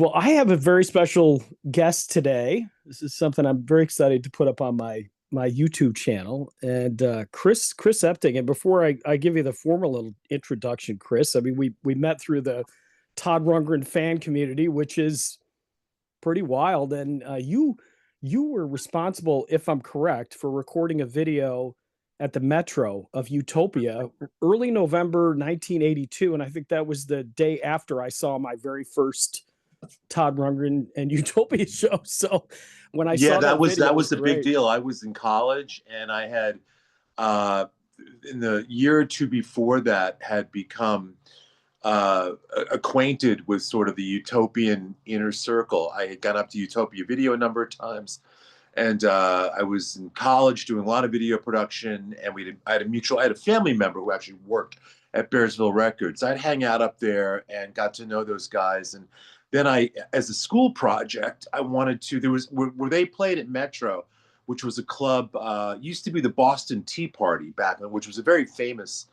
Well, I have a very special guest today. This is something I'm very excited to put up on my YouTube channel. And Chris Epting. And before I give you the formal introduction, Chris, I mean we met through the Todd Rundgren fan community, which is pretty wild. And you were responsible, if I'm correct, for recording a video at the Metro of Utopia early November 1982. And I think that was the day after I saw my very first Todd Rundgren and Utopia show. So when I Yeah, saw that that was video, that it was was a big great. deal. I was in college, and I had uh, in the year or two before that had become acquainted with sort of the utopian inner circle. I had gone up to Utopia Video a number of times, and I was in college doing a lot of video production. And I had a family member who actually worked at Bearsville Records. I'd hang out up there and got to know those guys. And then as a school project, I wanted to. There was where they played at Metro, which was a club. Used to be the Boston Tea Party back then, which was a very famous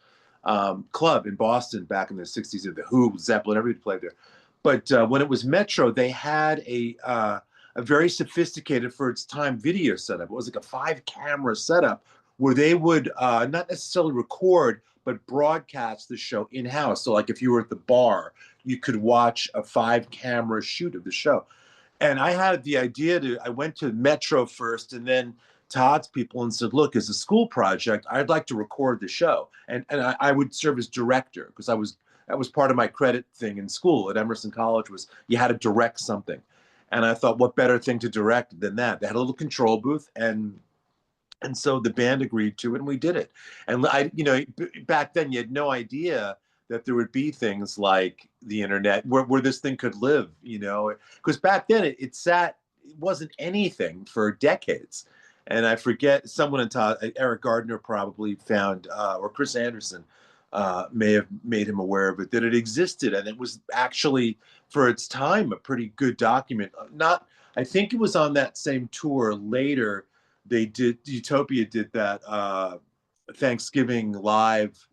club in Boston back in the '60s. The Who, Zeppelin, everybody played there. But when it was Metro, they had a very sophisticated for its time video setup. It was like a 5 camera setup where they would not necessarily record, but broadcast the show in house. So, like if you were at the bar, you could watch a 5 camera shoot of the show. And I had the idea I went to Metro first and then Todd's people and said, look, as a school project, I'd like to record the show. And I would serve as director because that was part of my credit thing in school at Emerson College was you had to direct something. And I thought, what better thing to direct than that? They had a little control booth, and so the band agreed to it, and we did it. And back then you had no idea that there would be things like the internet where this thing could live, because back then it wasn't anything for decades. And I forget someone in Todd, Eric Gardner probably found, or Chris Anderson may have made him aware of it, that it existed. And it was actually, for its time, a pretty good document. I think it was on that same tour later, Utopia did that Thanksgiving live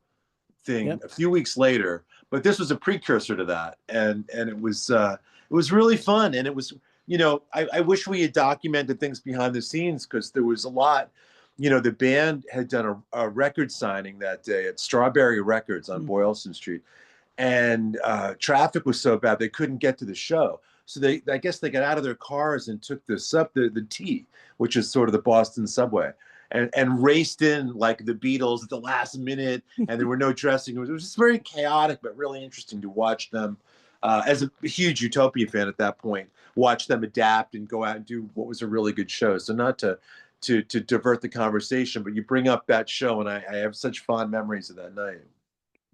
thing Yep. a few weeks later, but this was a precursor to that. And it was really fun. And it was, I wish we had documented things behind the scenes because there was a lot. The band had done a record signing that day at Strawberry Records on Boylston Street, and traffic was so bad they couldn't get to the show. So I guess they got out of their cars and took the T, which is sort of the Boston subway, and raced in like the Beatles at the last minute, and there were no dressing rooms. It was just very chaotic, but really interesting to watch them. As a huge Utopia fan at that point, watch them adapt and go out and do what was a really good show. So not to divert the conversation, but you bring up that show, and I have such fond memories of that night.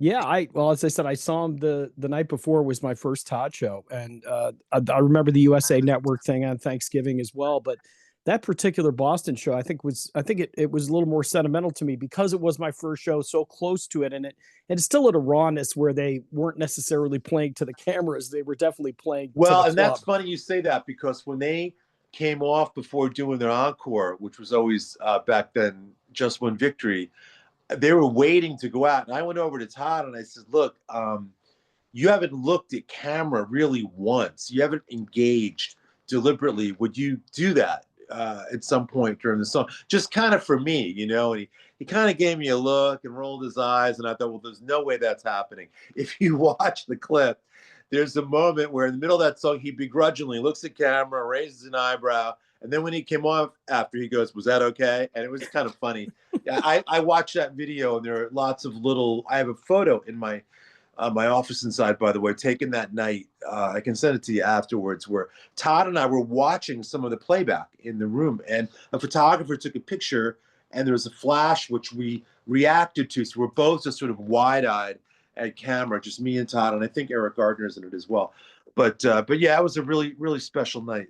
Yeah, well, as I said, I saw him the night before was my first Todd show, and I remember the USA Network thing on Thanksgiving as well. But that particular Boston show, I think it was a little more sentimental to me because it was my first show, so close to it, and it's still at a rawness where they weren't necessarily playing to the cameras; they were definitely playing to Well, the and that's club. funny you say that because when they came off before doing their encore, which was always back then just one victory, they were waiting to go out. And I went over to Todd and I said, look, you haven't looked at camera really once. You haven't engaged deliberately. Would you do that at some point during the song? Just kind of for me. And he kind of gave me a look and rolled his eyes. And I thought, well, there's no way that's happening. If you watch the clip, there's a moment where in the middle of that song, he begrudgingly looks at camera, raises an eyebrow. And then when he came off after, he goes, was that okay? And it was kind of funny. I watched that video, and there are lots of I have a photo in my office inside, by the way, taken that night. I can send it to you afterwards, where Todd and I were watching some of the playback in the room, and a photographer took a picture, and there was a flash which we reacted to. So we're both just sort of wide-eyed at camera, just me and Todd, and I think Eric Gardner's in it as well. But yeah, it was a really, really special night.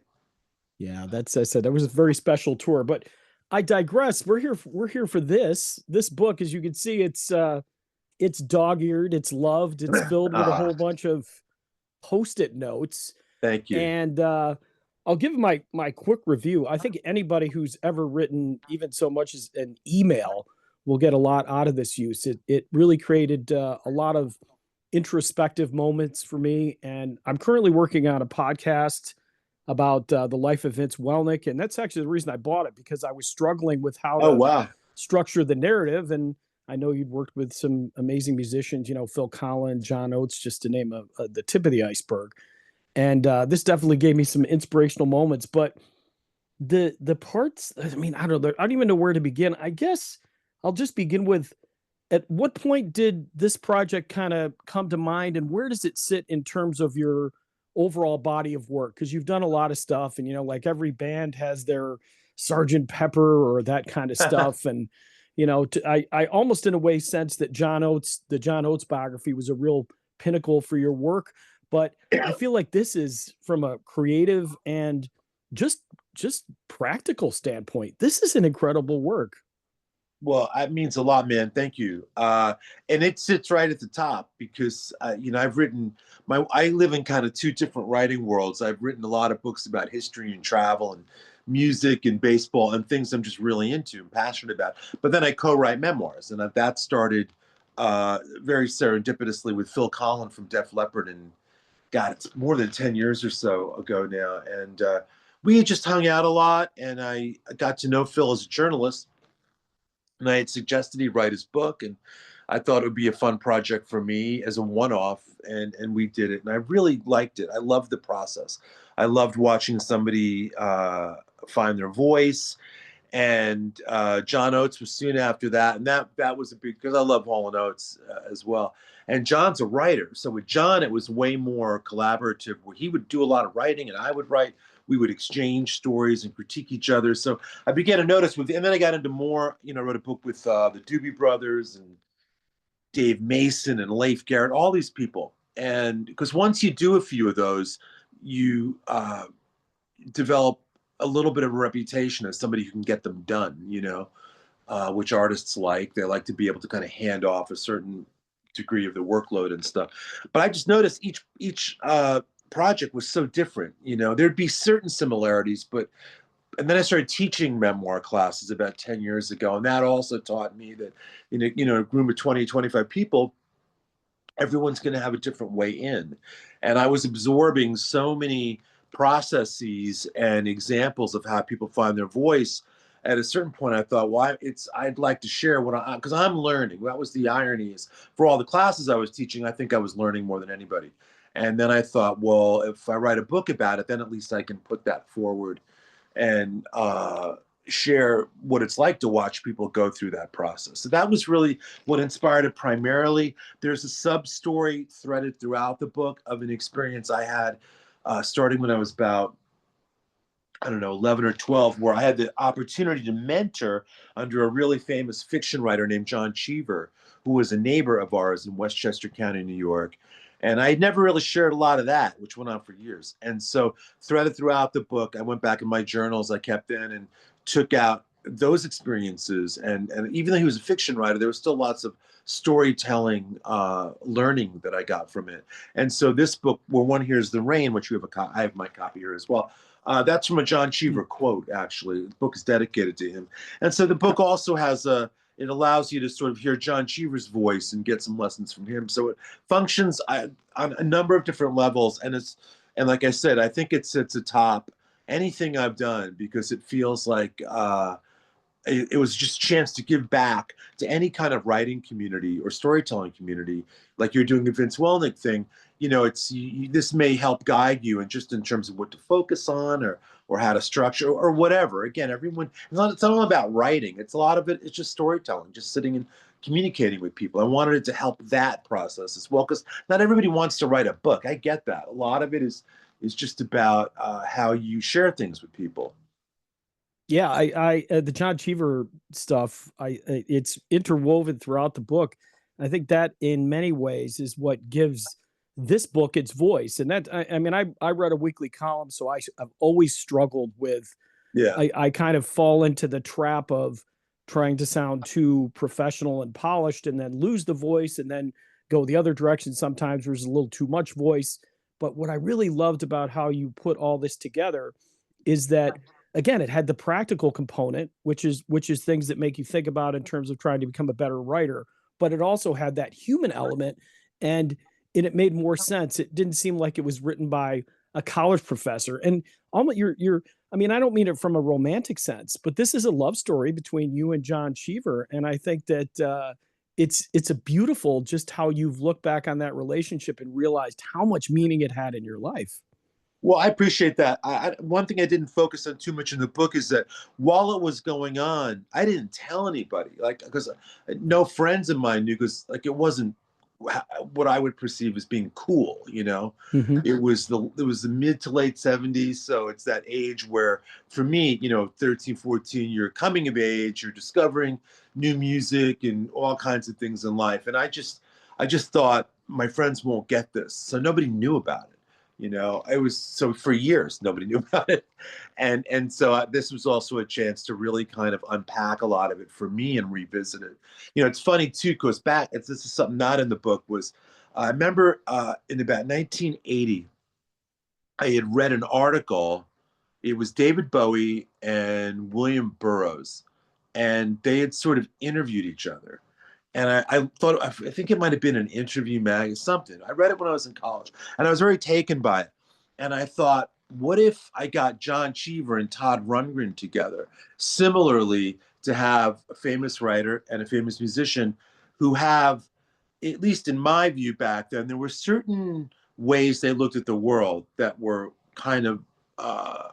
Yeah, that's I said that was a very special tour. But I digress. We're here for this book. As you can see, it's dog-eared, it's loved, it's filled with a Ah, whole bunch of post-it notes. thank you. And I'll give my quick review. I think anybody who's ever written even so much as an email will get a lot out of this use. It really created a lot of introspective moments for me. And I'm currently working on a podcast about the life of Vince Welnick. And that's actually the reason I bought it, because I was struggling with how Oh to wow. structure the narrative. And I know you'd worked with some amazing musicians, Phil Collen, John Oates, just to name the tip of the iceberg. And this definitely gave me some inspirational moments. But the parts, I mean, I don't even know where to begin. I guess I'll just begin with, at what point did this project kind of come to mind, and where does it sit in terms of your overall body of work? Because you've done a lot of stuff, and like every band has their Sergeant Pepper or that kind of stuff. And I almost in a way sense that the John Oates biography was a real pinnacle for your work. But I feel like this is, from a creative and just practical standpoint, this is an incredible work. Well, that means a lot, man. Thank you. And it sits right at the top because, I've written I live in kind of two different writing worlds. I've written a lot of books about history and travel and music and baseball and things I'm just really into and passionate about. But then I co-write memoirs, and that started very serendipitously with Phil Collen from Def Leppard. And God, it's more than 10 years or so ago now. And we had just hung out a lot, and I got to know Phil as a journalist, and I had suggested he write his book, and I thought it would be a fun project for me as a one-off, and we did it, and I really liked it. I loved the process. I loved watching somebody find their voice, and John Oates was soon after that, and that was a big, because I love Hall and Oates as well. And John's a writer, so with John it was way more collaborative, where he would do a lot of writing and I would write. We would exchange stories and critique each other. So I began to notice and then I got into more. I wrote a book with the Doobie Brothers and Dave Mason and Leif Garrett, all these people. And because once you do a few of those, you develop a little bit of a reputation as somebody who can get them done, which artists like. They like to be able to kind of hand off a certain degree of the workload and stuff. But I just noticed each project was so different. There'd be certain similarities, and then I started teaching memoir classes about 10 years ago. And that also taught me that in a room of 20, 25 people, everyone's going to have a different way in. And I was absorbing so many processes and examples of how people find their voice. At a certain point, I thought, well, I'd like to share because I'm learning. That was the irony, is for all the classes I was teaching, I think I was learning more than anybody. And then I thought, well, if I write a book about it, then at least I can put that forward and share what it's like to watch people go through that process. So that was really what inspired it primarily. There's a sub-story threaded throughout the book of an experience I had starting when I was about, I don't know, 11 or 12, where I had the opportunity to mentor under a really famous fiction writer named John Cheever, who was a neighbor of ours in Westchester County, New York. And I had never really shared a lot of that, which went on for years. And so threaded throughout the book, I went back in my journals I kept in and took out those experiences. And even though he was a fiction writer, there was still lots of storytelling learning that I got from it. And so this book, Where One Hears the Rain, which I have my copy here as well. That's from a John Cheever quote, actually. The book is dedicated to him. And so the book also has it allows you to sort of hear John Cheever's voice and get some lessons from him. So it functions on a number of different levels. And like I said, I think it sits atop anything I've done, because it feels like it was just a chance to give back to any kind of writing community or storytelling community, like you're doing the Vince Welnick thing. This may help guide you, and just in terms of what to focus on, or how to structure, or whatever. Again, it's not all about writing. It's a lot of it. It's just storytelling, just sitting and communicating with people. I wanted it to help that process as well, because not everybody wants to write a book. I get that. A lot of it is just about how you share things with people. Yeah, I the John Cheever stuff, it's interwoven throughout the book. I think that in many ways is what gives this book its voice. And I mean, I read a weekly column, so I've always struggled with. Yeah. I kind of fall into the trap of trying to sound too professional and polished, and then lose the voice, and then go the other direction sometimes, where there's a little too much voice. But what I really loved about how you put all this together is that, again, it had the practical component, which is things that make you think about in terms of trying to become a better writer, but it also had that human element. And it made more sense. It didn't seem like it was written by a college professor. And almost you're I mean, I don't mean it from a romantic sense, but this is a love story between you and John Cheever. And I think that it's a beautiful just how you've looked back on that relationship and realized how much meaning it had in your life. Well, I appreciate that. One thing I didn't focus on too much in the book is that while it was going on, I didn't tell anybody, like, because no friends of mine knew, because like it wasn't what I would perceive as being cool, you know. Mm-hmm. It was the mid to late 70s, so it's that age where for me, 13, 14, you're coming of age, you're discovering new music and all kinds of things in life. And I just thought my friends won't get this. So nobody knew about it. It was so for years nobody knew about it, and so this was also a chance to really kind of unpack a lot of it for me and revisit it. It's funny too, because this is something not in the book. Was I remember in about 1980, I had read an article. It was David Bowie and William Burroughs, and they had sort of interviewed each other. And I think it might have been an interview mag, something. I read it when I was in college, and I was very taken by it. And I thought, what if I got John Cheever and Todd Rundgren together, similarly, to have a famous writer and a famous musician who have, at least in my view back then, there were certain ways they looked at the world that were kind of uh,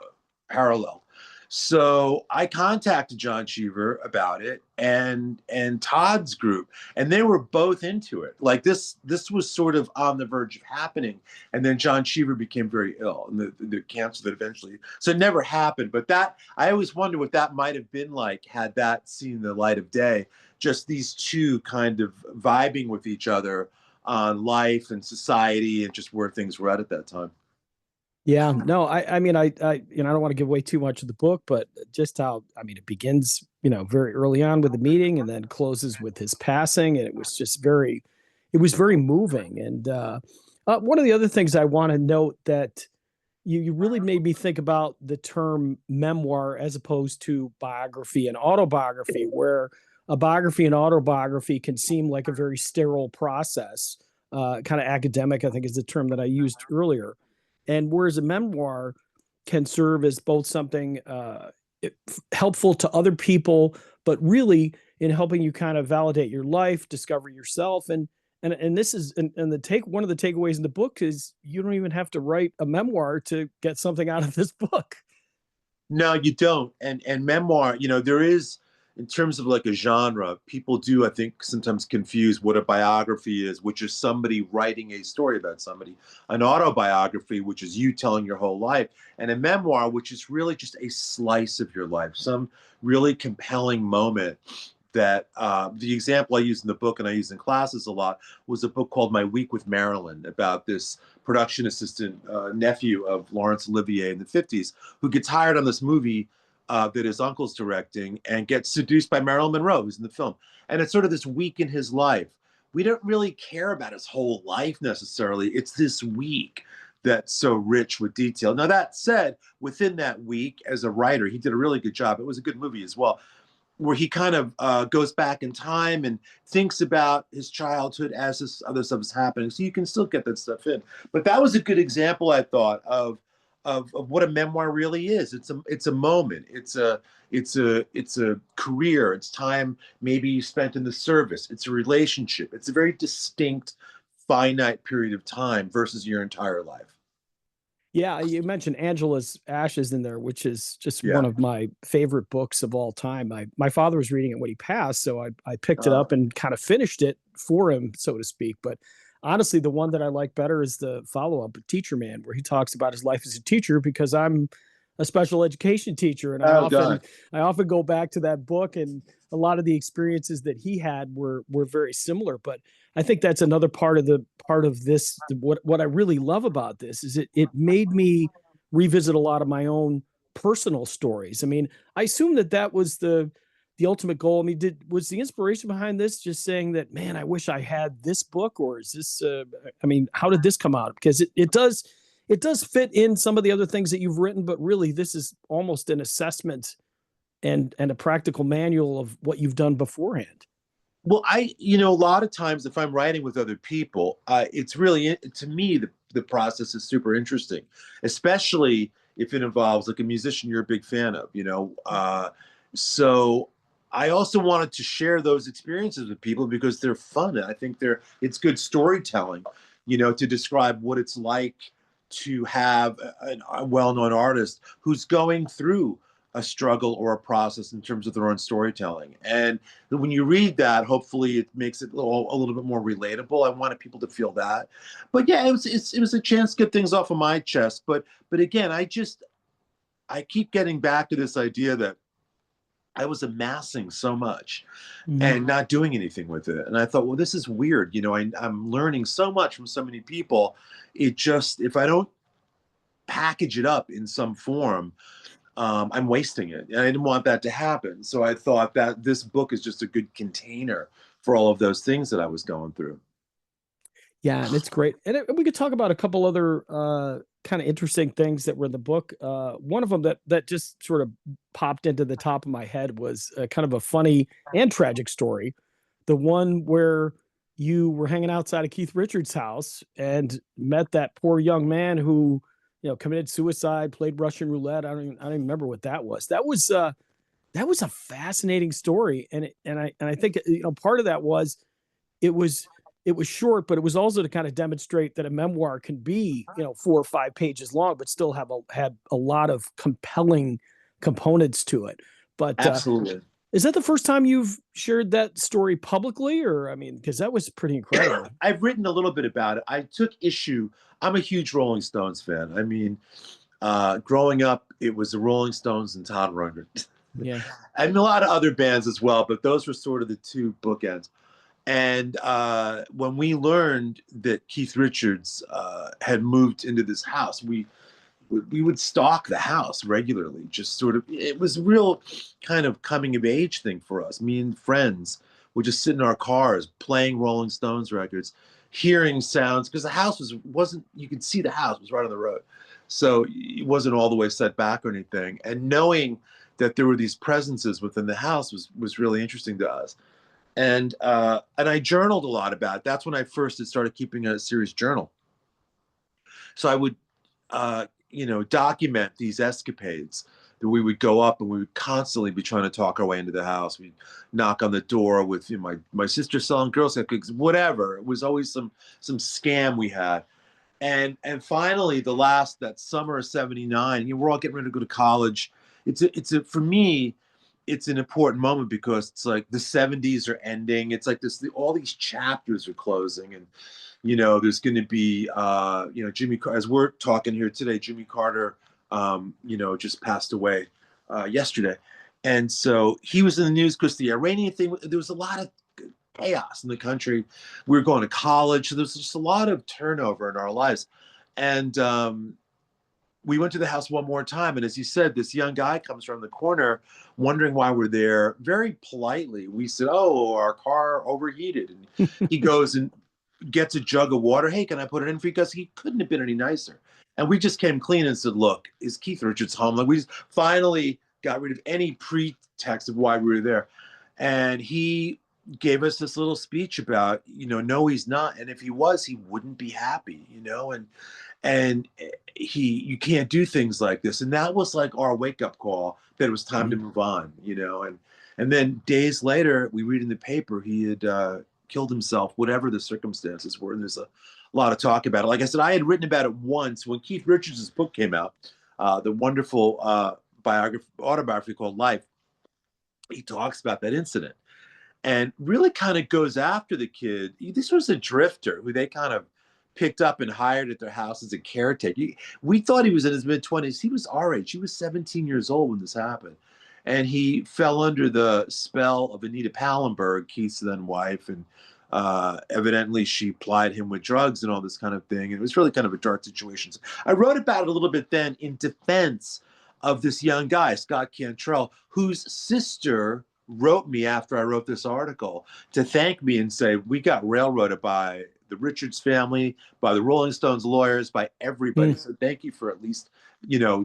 parallel. So I contacted John Cheever about it and Todd's group, and they were both into it. Like this was sort of on the verge of happening, and then John Cheever became very ill, and the cancer that eventually. So it never happened. But that I always wonder what that might have been like had that seen the light of day. Just these two kind of vibing with each other on life and society and just where things were at that time. Yeah, no, I mean, I don't want to give away too much of the book, but just how, I mean, it begins, very early on with the meeting and then closes with his passing. And it was just it was very moving. And one of the other things I want to note that you really made me think about the term memoir as opposed to biography and autobiography, where a biography and autobiography can seem like a very sterile process, kind of academic, I think is the term that I used earlier. And whereas a memoir can serve as both something helpful to other people, but really in helping you kind of validate your life, discover yourself, and this is and the take one of the takeaways in the book is you don't even have to write a memoir to get something out of this book. No, you don't. And memoir, there is, in terms of like a genre, people do, I think, sometimes confuse what a biography is, which is somebody writing a story about somebody, an autobiography, which is you telling your whole life, and a memoir, which is really just a slice of your life, some really compelling moment. That the example I use in the book and I use in classes a lot was a book called My Week with Marilyn, about this production assistant nephew of Laurence Olivier in the 50s, who gets hired on this movie that his uncle's directing and gets seduced by Marilyn Monroe, who's in the film. And it's sort of this week in his life. We don't really care about his whole life necessarily. It's this week that's so rich with detail. Now, that said, within that week, as a writer, he did a really good job. It was a good movie as well, where he kind of goes back in time and thinks about his childhood as this other stuff is happening. So you can still get that stuff in. But that was a good example, I thought, of what a memoir really is. It's a moment. It's a career. It's time maybe you spent in the service. It's a relationship. It's a very distinct, finite period of time versus your entire life. Yeah, you mentioned Angela's Ashes in there, which is just one Yeah. of my favorite books of all time. My father was reading it when he passed, so I picked it Uh, up and kind of finished it for him, so to speak. But honestly, the one that I like better is the follow-up, Teacher Man, where he talks about his life as a teacher because I'm a special education teacher, and oh God. I often go back to that book, and a lot of the experiences that he had were very similar. But I think that's another part of this. What I really love about this is it made me revisit a lot of my own personal stories. I mean, I assume that was the ultimate goal. I mean, was the inspiration behind this just saying that, man, I wish I had this book, or is this? I mean, how did this come out? Because it does fit in some of the other things that you've written, but really, this is almost an assessment and a practical manual of what you've done beforehand. Well, a lot of times if I'm writing with other people, it's really, to me, the process is super interesting, especially if it involves like a musician you're a big fan of, so I also wanted to share those experiences with people because they're fun. And I think it's good storytelling, to describe what it's like to have a well-known artist who's going through a struggle or a process in terms of their own storytelling. And when you read that, hopefully it makes it a little bit more relatable. I wanted people to feel that. But yeah, it was a chance to get things off of my chest. But again, I keep getting back to this idea that I was amassing so much Mhm. and not doing anything with it. And I thought, well, this is weird. I'm learning so much from so many people. If I don't package it up in some form, I'm wasting it. And I didn't want that to happen. So I thought that this book is just a good container for all of those things that I was going through. Yeah, and it's great. And we could talk about a couple other kind of interesting things that were in the book. One of them that just sort of popped into the top of my head was kind of a funny and tragic story. The one where you were hanging outside of Keith Richards' house and met that poor young man who, committed suicide, played Russian roulette. I don't even remember what that was. That was a fascinating story, and I think part of that was it was it was short, but it was also to kind of demonstrate that a memoir can be 4 or 5 pages long, but still had a lot of compelling components to it. But Absolutely. is that the first time you've shared that story publicly, or I mean, because that was pretty incredible. I've written a little bit about it. I took issue. I'm a huge Rolling Stones fan. I mean, growing up, it was the Rolling Stones and Todd Rundgren. Yeah. And a lot of other bands as well, but those were sort of the two bookends. And when we learned that Keith Richards had moved into this house, we would stalk the house regularly. Just sort of, it was a real kind of coming of age thing for us. Me and friends would just sit in our cars playing Rolling Stones records, hearing sounds because the house wasn't. You could see the house was right on the road, so it wasn't all the way set back or anything. And knowing that there were these presences within the house was really interesting to us. And I journaled a lot about it. That's when I first had started keeping a serious journal. So I would document these escapades that we would go up and we would constantly be trying to talk our way into the house. We'd knock on the door with my sister selling Girl Scout cookies, whatever. It was always some scam we had. And finally, that summer of '79, we're all getting ready to go to college. For me, it's an important moment because it's like the '70s are ending. It's like all these chapters are closing, and there's going to be Jimmy, as we're talking here today, Jimmy Carter, just passed away yesterday, and so he was in the news because the Iranian thing. There was a lot of chaos in the country. We were going to college, so there's just a lot of turnover in our lives, and we went to the house one more time. And as you said, this young guy comes from the corner wondering why we're there. Very politely, we said, "Oh, our car overheated." And he goes and gets a jug of water. "Hey, can I put it in for you?" Because he couldn't have been any nicer. And we just came clean and said, "Look, is Keith Richards home?" Like we finally got rid of any pretext of why we were there. And he gave us this little speech about, no, he's not. And if he was, he wouldn't be happy, and you can't do things like this. And that was like our wake up call that it was time to Mhm. move on, and then days later we read in the paper he had killed himself, whatever the circumstances were. And there's a lot of talk about it. Like I said, I had written about it once when Keith Richards' book came out, the wonderful autobiography called Life. He talks about that incident and really kind of goes after the kid. This was a drifter who they kind of picked up and hired at their house as a caretaker. We thought he was in his mid-20s. He was our age. He was 17 years old when this happened. And he fell under the spell of Anita Pallenberg, Keith's then wife. And evidently she plied him with drugs and all this kind of thing. And it was really kind of a dark situation. So I wrote about it a little bit then in defense of this young guy, Scott Cantrell, whose sister wrote me after I wrote this article to thank me and say, "We got railroaded by the Richards family, by the Rolling Stones lawyers, by everybody. Mm. So thank you for at least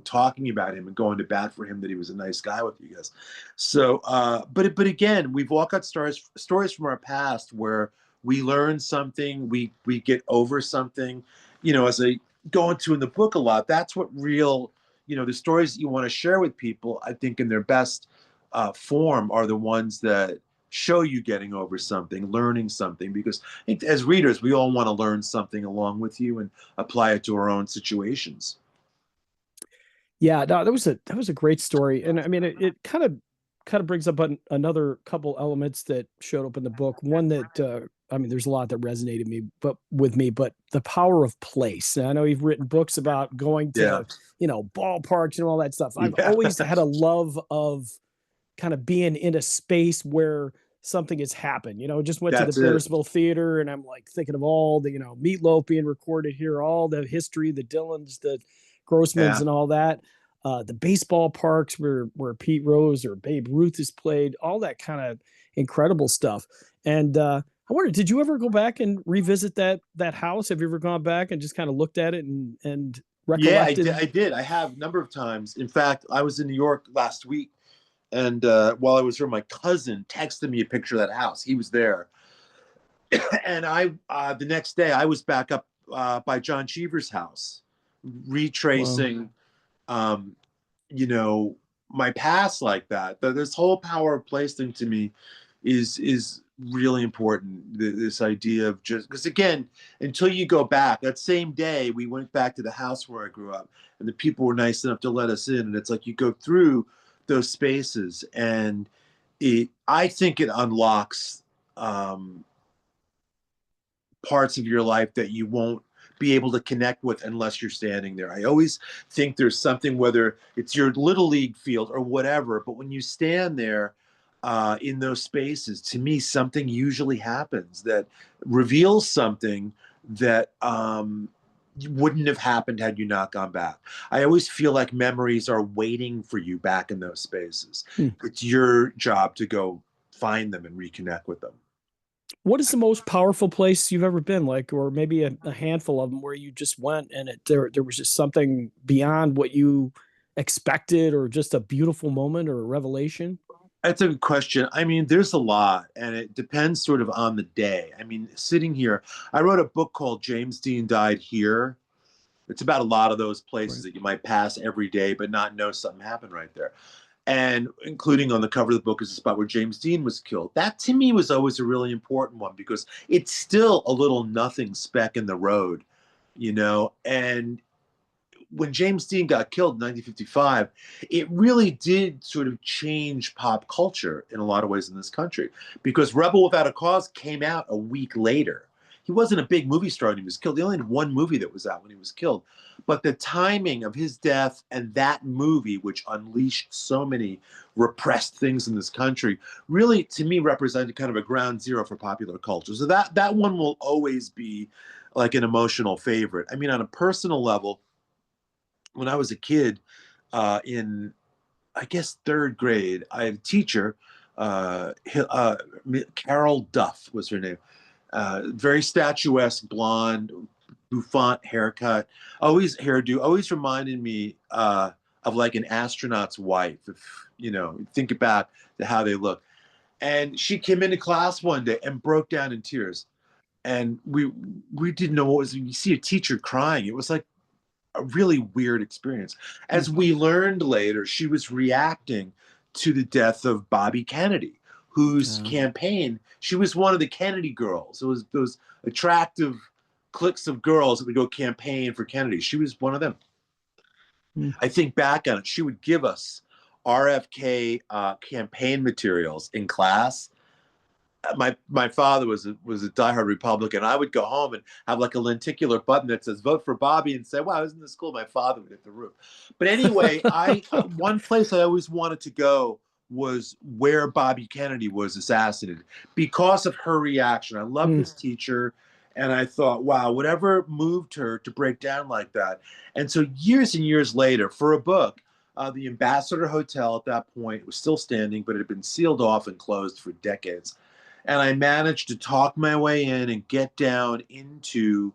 talking about him and going to bat for him, that he was a nice guy with you guys. So, but again, we've all got stories from our past where we learn something, we get over something. As I go into in the book a lot, that's what real, the stories that you want to share with people, I think in their best form, are the ones that show you getting over something, learning something, because I think as readers, we all want to learn something along with you and apply it to our own situations. Yeah, no, that was a great story, and I mean, it kind of brings up another couple elements that showed up in the book. One that I mean, there's a lot that resonated with me, but the power of place. And I know you've written books about going Yeah. to ballparks and all that stuff. I've Yeah. always had a love of kind of being in a space where something has happened. Just went to the That's it. Bearsville Theater, and I'm like thinking of all the Meatloaf being recorded here, all the history, the Dylans, the Grossmans, Yeah. and all that. The baseball parks where Pete Rose or Babe Ruth is played, all that kind of incredible stuff. And I wonder, did you ever go back and revisit that house? Have you ever gone back and just kind of looked at it and Yeah, recollected? I did. I have a number of times. In fact, I was in New York last week, and while I was there, my cousin texted me a picture of that house. He was there, and the next day I was back up by John Cheever's house, Wow. retracing, um, you know, my past like that. This whole power of place thing to me is really important. This idea of, just because again, until you go back, that same day we went back to the house where I grew up, and the people were nice enough to let us in, and it's like you go through those spaces, and I think it unlocks um, parts of your life that you won't be able to connect with unless you're standing there. I always think there's something, whether it's your little league field or whatever, but when you stand there in those spaces, to me, something usually happens that reveals something that wouldn't have happened had you not gone back. I always feel like memories are waiting for you back in those spaces. Hmm. It's your job to go find them and reconnect with them. What is the most powerful place you've ever been, like, or maybe a handful of them where you just went and there was just something beyond what you expected, or just a beautiful moment or a revelation? That's a good question. I mean, there's a lot, and it depends sort of on the day. I mean, sitting here, I wrote a book called James Dean Died Here. It's about a lot of those places Right. that you might pass every day, but not know something happened right there. And including on the cover of the book is the spot where James Dean was killed. That to me was always a really important one because it's still a little nothing speck in the road, and when James Dean got killed in 1955, it really did sort of change pop culture in a lot of ways in this country because Rebel Without a Cause came out a week later. He wasn't a big movie star when he was killed. He only had one movie that was out when he was killed. But the timing of his death and that movie, which unleashed so many repressed things in this country, really, to me, represented kind of a ground zero for popular culture. So that one will always be like an emotional favorite. I mean, on a personal level, when I was a kid, in I guess third grade, I had a teacher, Carol Duff was her name, very statuesque, blonde, bouffant haircut, always hairdo, always reminded me of like an astronaut's wife. If think about how they look. And she came into class one day and broke down in tears. And we didn't know what was. You see a teacher crying. It was like a really weird experience. Hmm. As we learned later, she was reacting to the death of Bobby Kennedy, whose Uh, campaign, she was one of the Kennedy girls. It was those attractive cliques of girls that would go campaign for Kennedy. She was one of them. hmm. I think back on it, she would give us RFK campaign materials in class. My father was a diehard Republican. I would go home and have like a lenticular button that says "Vote for Bobby" and say, "Wow, isn't this cool?" My father would hit the roof. But anyway, I one place I always wanted to go was where Bobby Kennedy was assassinated because of her reaction. I love Hmm. this teacher, and I thought, wow, whatever moved her to break down like that. And so years and years later, for a book. The Ambassador Hotel at that point was still standing, but it had been sealed off and closed for decades, and I managed to talk my way in and get down into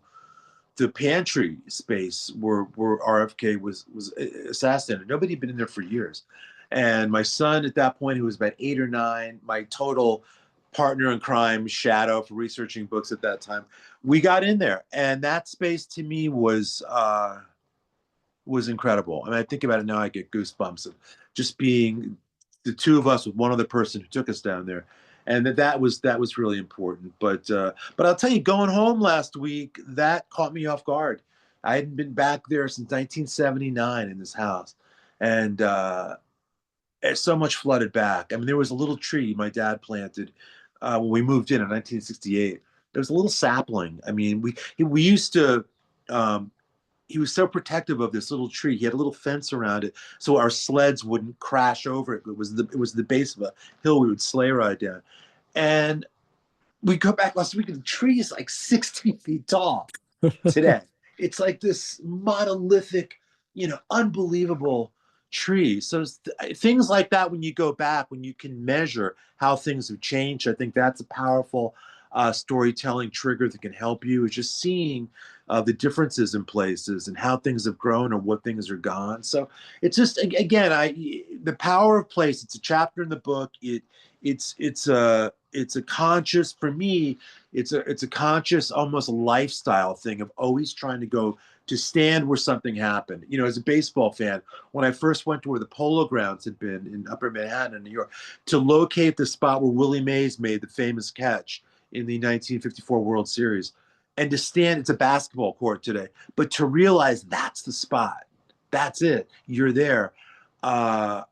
the pantry space where RFK was assassinated. Nobody had been in there for years. And my son at that point, who was about 8 or 9, my total partner in crime, shadow for researching books at that time, we got in there. And that space to me was incredible. I mean, I think about it now, I get goosebumps of just being the two of us with one other person who took us down there, and that was really important. But I'll tell you, going home last week, that caught me off guard. I hadn't been back there since 1979 in this house, and so much flooded back. I mean, there was a little tree my dad planted when we moved in 1968. There was a little sapling. I mean, we used to. He was so protective of this little tree. He had a little fence around it so our sleds wouldn't crash over it. It was the base of a hill we would sleigh ride down. And we go back last week, and the tree is like 60 feet tall today. It's like this monolithic, unbelievable tree. So things like that, when you go back, when you can measure how things have changed, I think that's a powerful storytelling trigger that can help you, is just seeing the differences in places and how things have grown or what things are gone. So it's just, again, the power of place. It's a chapter in the book. It's a conscious, for me, it's a conscious, almost lifestyle thing of always trying to stand where something happened. As a baseball fan, when I first went to where the Polo Grounds had been in Upper Manhattan in New York, to locate the spot where Willie Mays made the famous catch in the 1954 World Series, and to stand, it's a basketball court today, but to realize that's the spot, that's it, you're there, to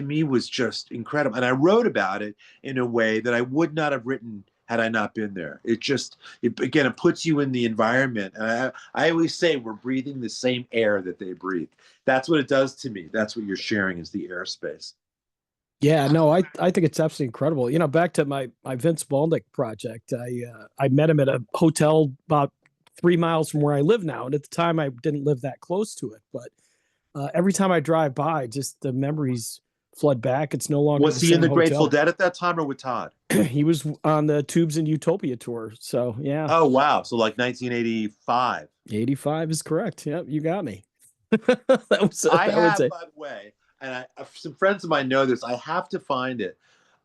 me was just incredible. And I wrote about it in a way that I would not have written had I not been there. Again, it puts you in the environment. And I always say we're breathing the same air that they breathe. That's what it does to me. That's what you're sharing, is the airspace. Yeah, no, I think it's absolutely incredible. Back to my Vince Balnick project. I met him at a hotel about 3 miles from where I live now, and at the time I didn't live that close to it. But every time I drive by, just the memories flood back. It's no longer Was the he in same the Grateful hotel. Dead at that time, or with Todd? He was on the Tubes and Utopia tour. So yeah, Oh, wow. So like 1985. 85 is correct. Yep, you got me. That was a By the way, and some friends of mine know this, I have to find it.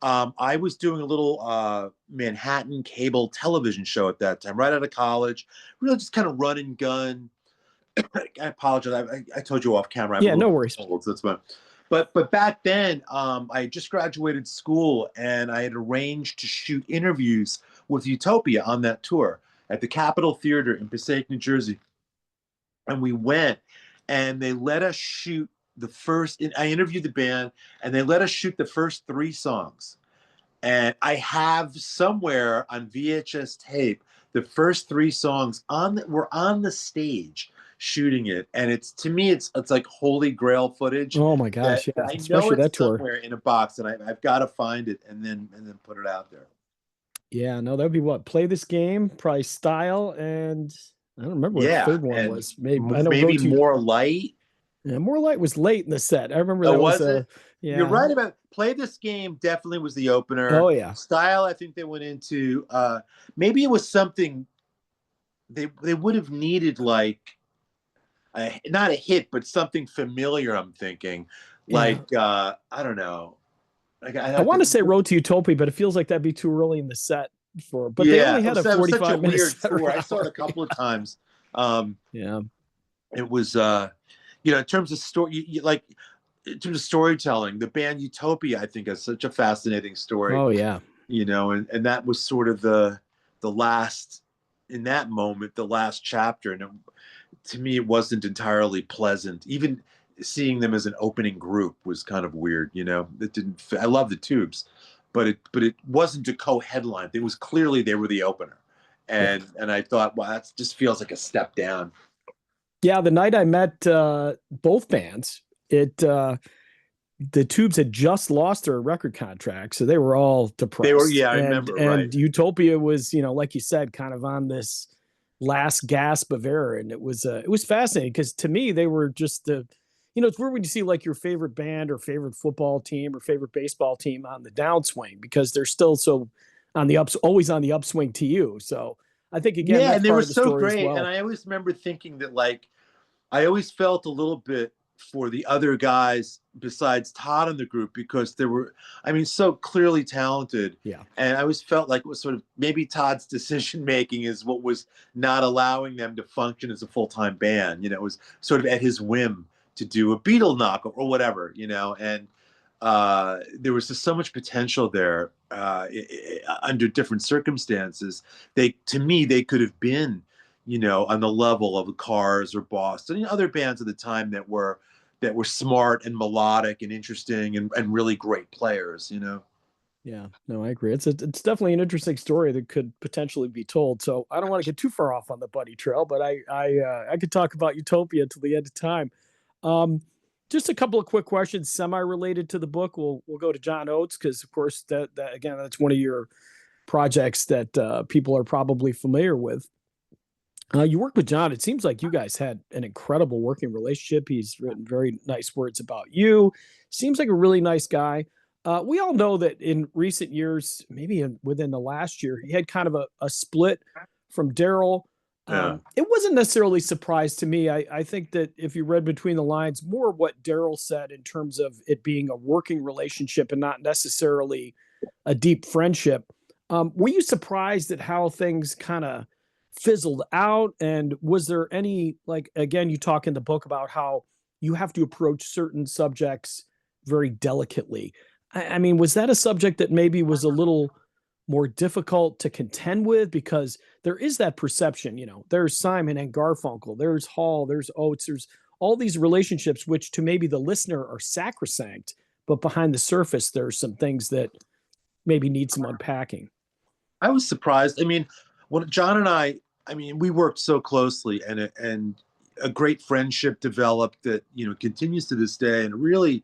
I was doing a little Manhattan cable television show at that time, right out of college, really just kind of run and gun. I apologize. I told you off camera. I'm a yeah, little no worries. old, so that's fine. But back then, I had just graduated school, and I had arranged to shoot interviews with Utopia on that tour at the Capitol Theater in Passaic, New Jersey. And we went, and they let us shoot the first. I interviewed the band, and they let us shoot the first 3 songs. And I have somewhere on VHS tape the first 3 songs were on the stage shooting it, and to me it's like holy grail footage Oh my that gosh, yeah, I know especially that it's tour. somewhere in a box, and I've got to find it and then put it out there. Yeah, no, that would be what? Play This Game, probably Style, and I don't remember what the Yeah, third one and was. Maybe I know maybe Road to More Light. Yeah, More Light was late in the set. I remember Oh, that was was it? You're yeah. right about Play This Game. Definitely was the Oh opener. yeah. Style, I think they went into. Maybe it was something they would have needed, like not a hit, but something familiar. I'm thinking, Yeah. like I don't know. Like I I have want to to. say Road to Utopia, but it feels like that'd be too early in the set but they Yeah, only had a it was such a 45-minute weird set or tour. an I saw it hour. a couple of times. Um, Yeah. it was in terms of story, like in terms of storytelling, the band Utopia, I think, has such a fascinating story. Oh yeah. And that was sort of the last, in that moment, the last chapter. And to me, it wasn't entirely pleasant. Even seeing them as an opening group was kind of weird. It didn't fit. I love the Tubes, but it wasn't a co-headline. It was clearly they were the opener, Yeah. and I thought, well, that just feels like a step down. Yeah, the night I met both bands, the Tubes had just lost their record contract, so they were all They were, depressed. yeah, I And remember, right? and Utopia was, like you said, kind of on this last gasp of air, and it was fascinating because to me they were just it's weird when you see like your favorite band or favorite football team or favorite baseball team on the downswing because they're still so on the ups, always on the upswing to you. So I think again, Yeah, that's and they were part of the so story as great. And well. I always remember thinking that, like, I always felt a little bit for the other guys besides Todd in the group because there were, I mean, so clearly talented. Yeah. And I always felt like it was sort of maybe Todd's decision making is what was not allowing them to function as a full time band. You know, it was sort of at his whim to do a Beatle knock or whatever, you know, and there was just so much potential there under different circumstances. To me, they could have been, you know, on the level of the Cars or Boston and other bands at the time that were smart and melodic and interesting and really great players, you know. Yeah, no, I agree. It's definitely an interesting story that could potentially be told. So I don't want to get too far off on the buddy trail, but I could talk about Utopia till the end of time. Um, just a couple of quick questions, semi-related to the book. We'll go to John Oates because, of course, that again, that's one of your projects that people are probably familiar with. You work with John. It seems like you guys had an incredible working relationship. He's written very nice words about you. Seems like a really nice guy. We all know that in recent years, maybe within the last year, he had kind of a split from Daryl. Yeah. It wasn't necessarily a surprise to me. I think that if you read between the lines, more what Daryl said in terms of it being a working relationship and not necessarily a deep friendship. Were you surprised at how things kind of fizzled out? And was there any, like, again, you talk in the book about how you have to approach certain subjects very delicately. I mean, was that a subject that maybe was a little more difficult to contend with? Because there is that perception, you know, there's Simon and Garfunkel, there's Hall, there's Oates, there's all these relationships, which to maybe the listener are sacrosanct, but behind the surface, there's some things that maybe need some unpacking. I was surprised. I mean, when John and I mean, we worked so closely, and a great friendship developed that, you know, continues to this day. And really,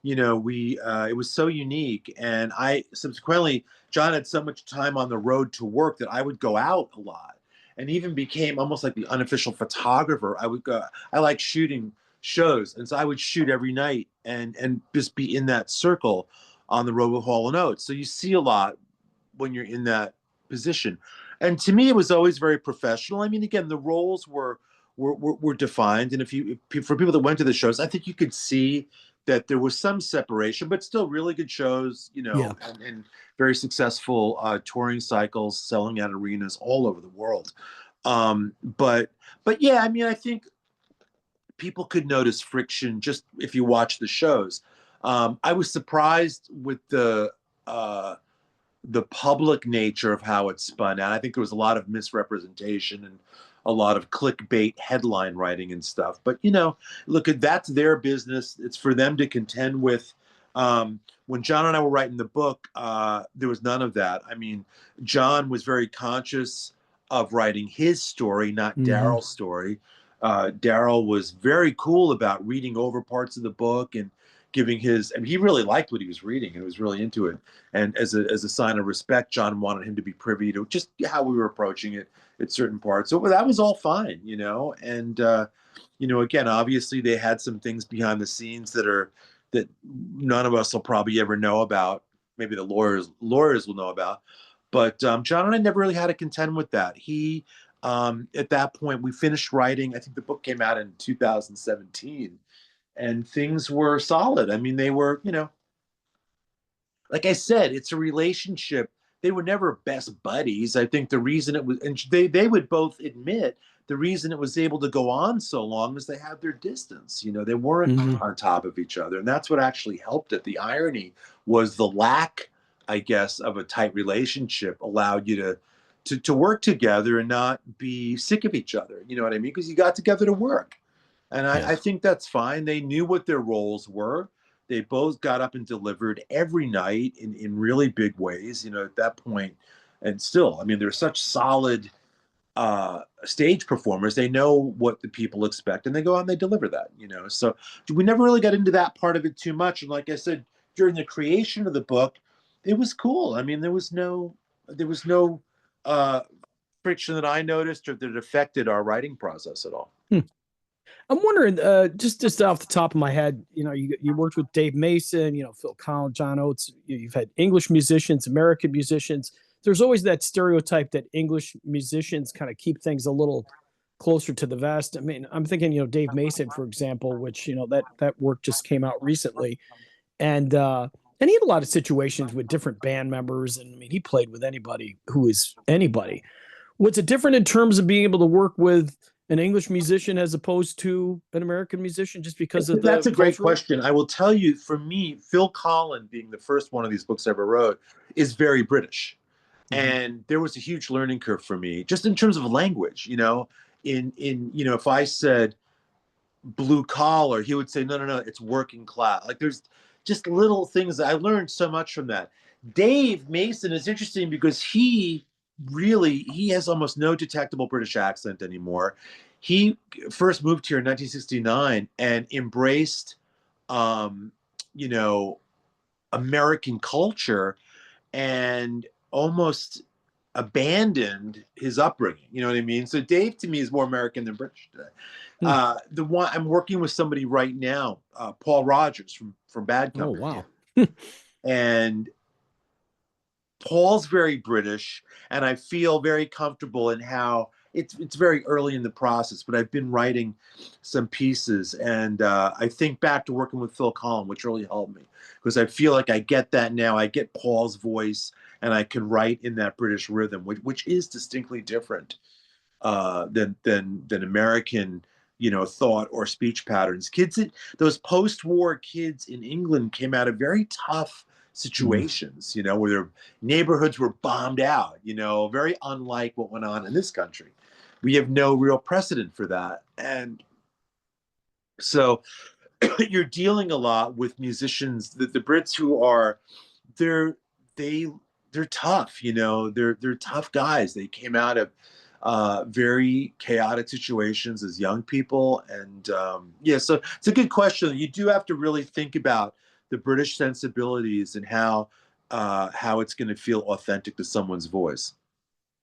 you know, we it was so unique. And I subsequently, John had so much time on the road to work that I would go out a lot, and even became almost like the unofficial photographer. I would go. I like shooting shows, and so I would shoot every night and just be in that circle on the road with Hall and Oates. So you see a lot when you're in that position. And to me, it was always very professional. I mean, again, the roles were defined, and for people that went to the shows, I think you could see that there was some separation, but still really good shows, you Yeah. know, and very successful touring cycles, selling out arenas all over the world. Um, but but yeah, I mean, I think people could notice friction just if you watch the shows. I was surprised with uh, the public nature of how it spun out. I think there was a lot of misrepresentation and a lot of clickbait headline writing and stuff. But you know, look, that's their business. It's for them to contend with. When John and I were writing the book, there was none of that. I mean, John was very conscious of writing his story, not Mm-hmm. Daryl's story. Daryl was very cool about reading over parts of the book and giving his. I mean, he really liked what he was reading and was really into it. And as a sign of respect, John wanted him to be privy to just how we were approaching it at certain parts. So that was all fine, you know. And you know, again, obviously they had some things behind the scenes that none of us will probably ever know about. Maybe the lawyers will know about. But John and I never really had to contend with that. He at that point we finished writing. I think the book came out in 2017, and things were solid. I mean, they were, you know, like I said, it's a relationship. They were never best buddies. I think the reason it was, and they would both admit the reason it was able to go on so long is they had their distance. You know, they weren't Mm-hmm. on top of each other, and that's what actually helped it. The irony was the lack, I guess, of a tight relationship allowed you to work together and not be sick of each other. You know what I mean? Because you got together to work. And I Yes. think that's fine. They knew what their roles were. They both got up and delivered every night in really big ways, you know, at that point. And still, I mean, they're such solid stage performers. They know what the people expect and they go out and they deliver that, you know. So we never really got into that part of it too much. And like I said, during the creation of the book, it was cool. I mean, there was no uh, friction that I noticed or that affected our writing process at all. Hmm. I'm wondering, just off the top of my head, you know, you worked with Dave Mason, you know, Phil Collins, John Oates. You've had English musicians, American musicians. there's always that stereotype that English musicians kind of keep things a little closer to the vest. I mean, I'm thinking, Dave Mason, for example, which, that work just came out recently. And he had a lot of situations with different band members. And I mean, he played with anybody who is anybody. Was it different in terms of being able to work with an English musician as opposed to an American musician just because of That's the a great cultural? question. I will tell you, for me, Phil Collen, being the first one of these books I ever wrote, is very British. Mm-hmm. And there was a huge learning curve for me, just in terms of language. If I said blue collar, he would say, no, no, no, it's working class. Like, there's just little things that I learned so much from that. Dave Mason is interesting because he has almost no detectable British accent anymore. He first moved here in 1969 and embraced, um, you know, American culture and almost abandoned his upbringing. You know what I mean? So Dave to me is more American than British today. Hmm. The one I'm working with somebody right now, Paul Rogers from Bad Oh, Company, wow. and Paul's very British, and I feel very comfortable in how it's very early in the process, but I've been writing some pieces, and I think back to working with Phil Collen, which really helped me because I feel like I get that now. I get Paul's voice, and I can write in that British rhythm, which is distinctly different than American, thought or speech patterns. Those post-war kids in England came out of very tough Mm. situations, where their neighborhoods were bombed out, very unlike what went on in this country. We have no real precedent for that. And so you're dealing a lot with musicians, the Brits who are, they're, they, they're tough, they're tough guys. They came out of very chaotic situations as young people. And yeah, so it's a good question. You do have to really think about the British sensibilities and how it's going to feel authentic to someone's voice.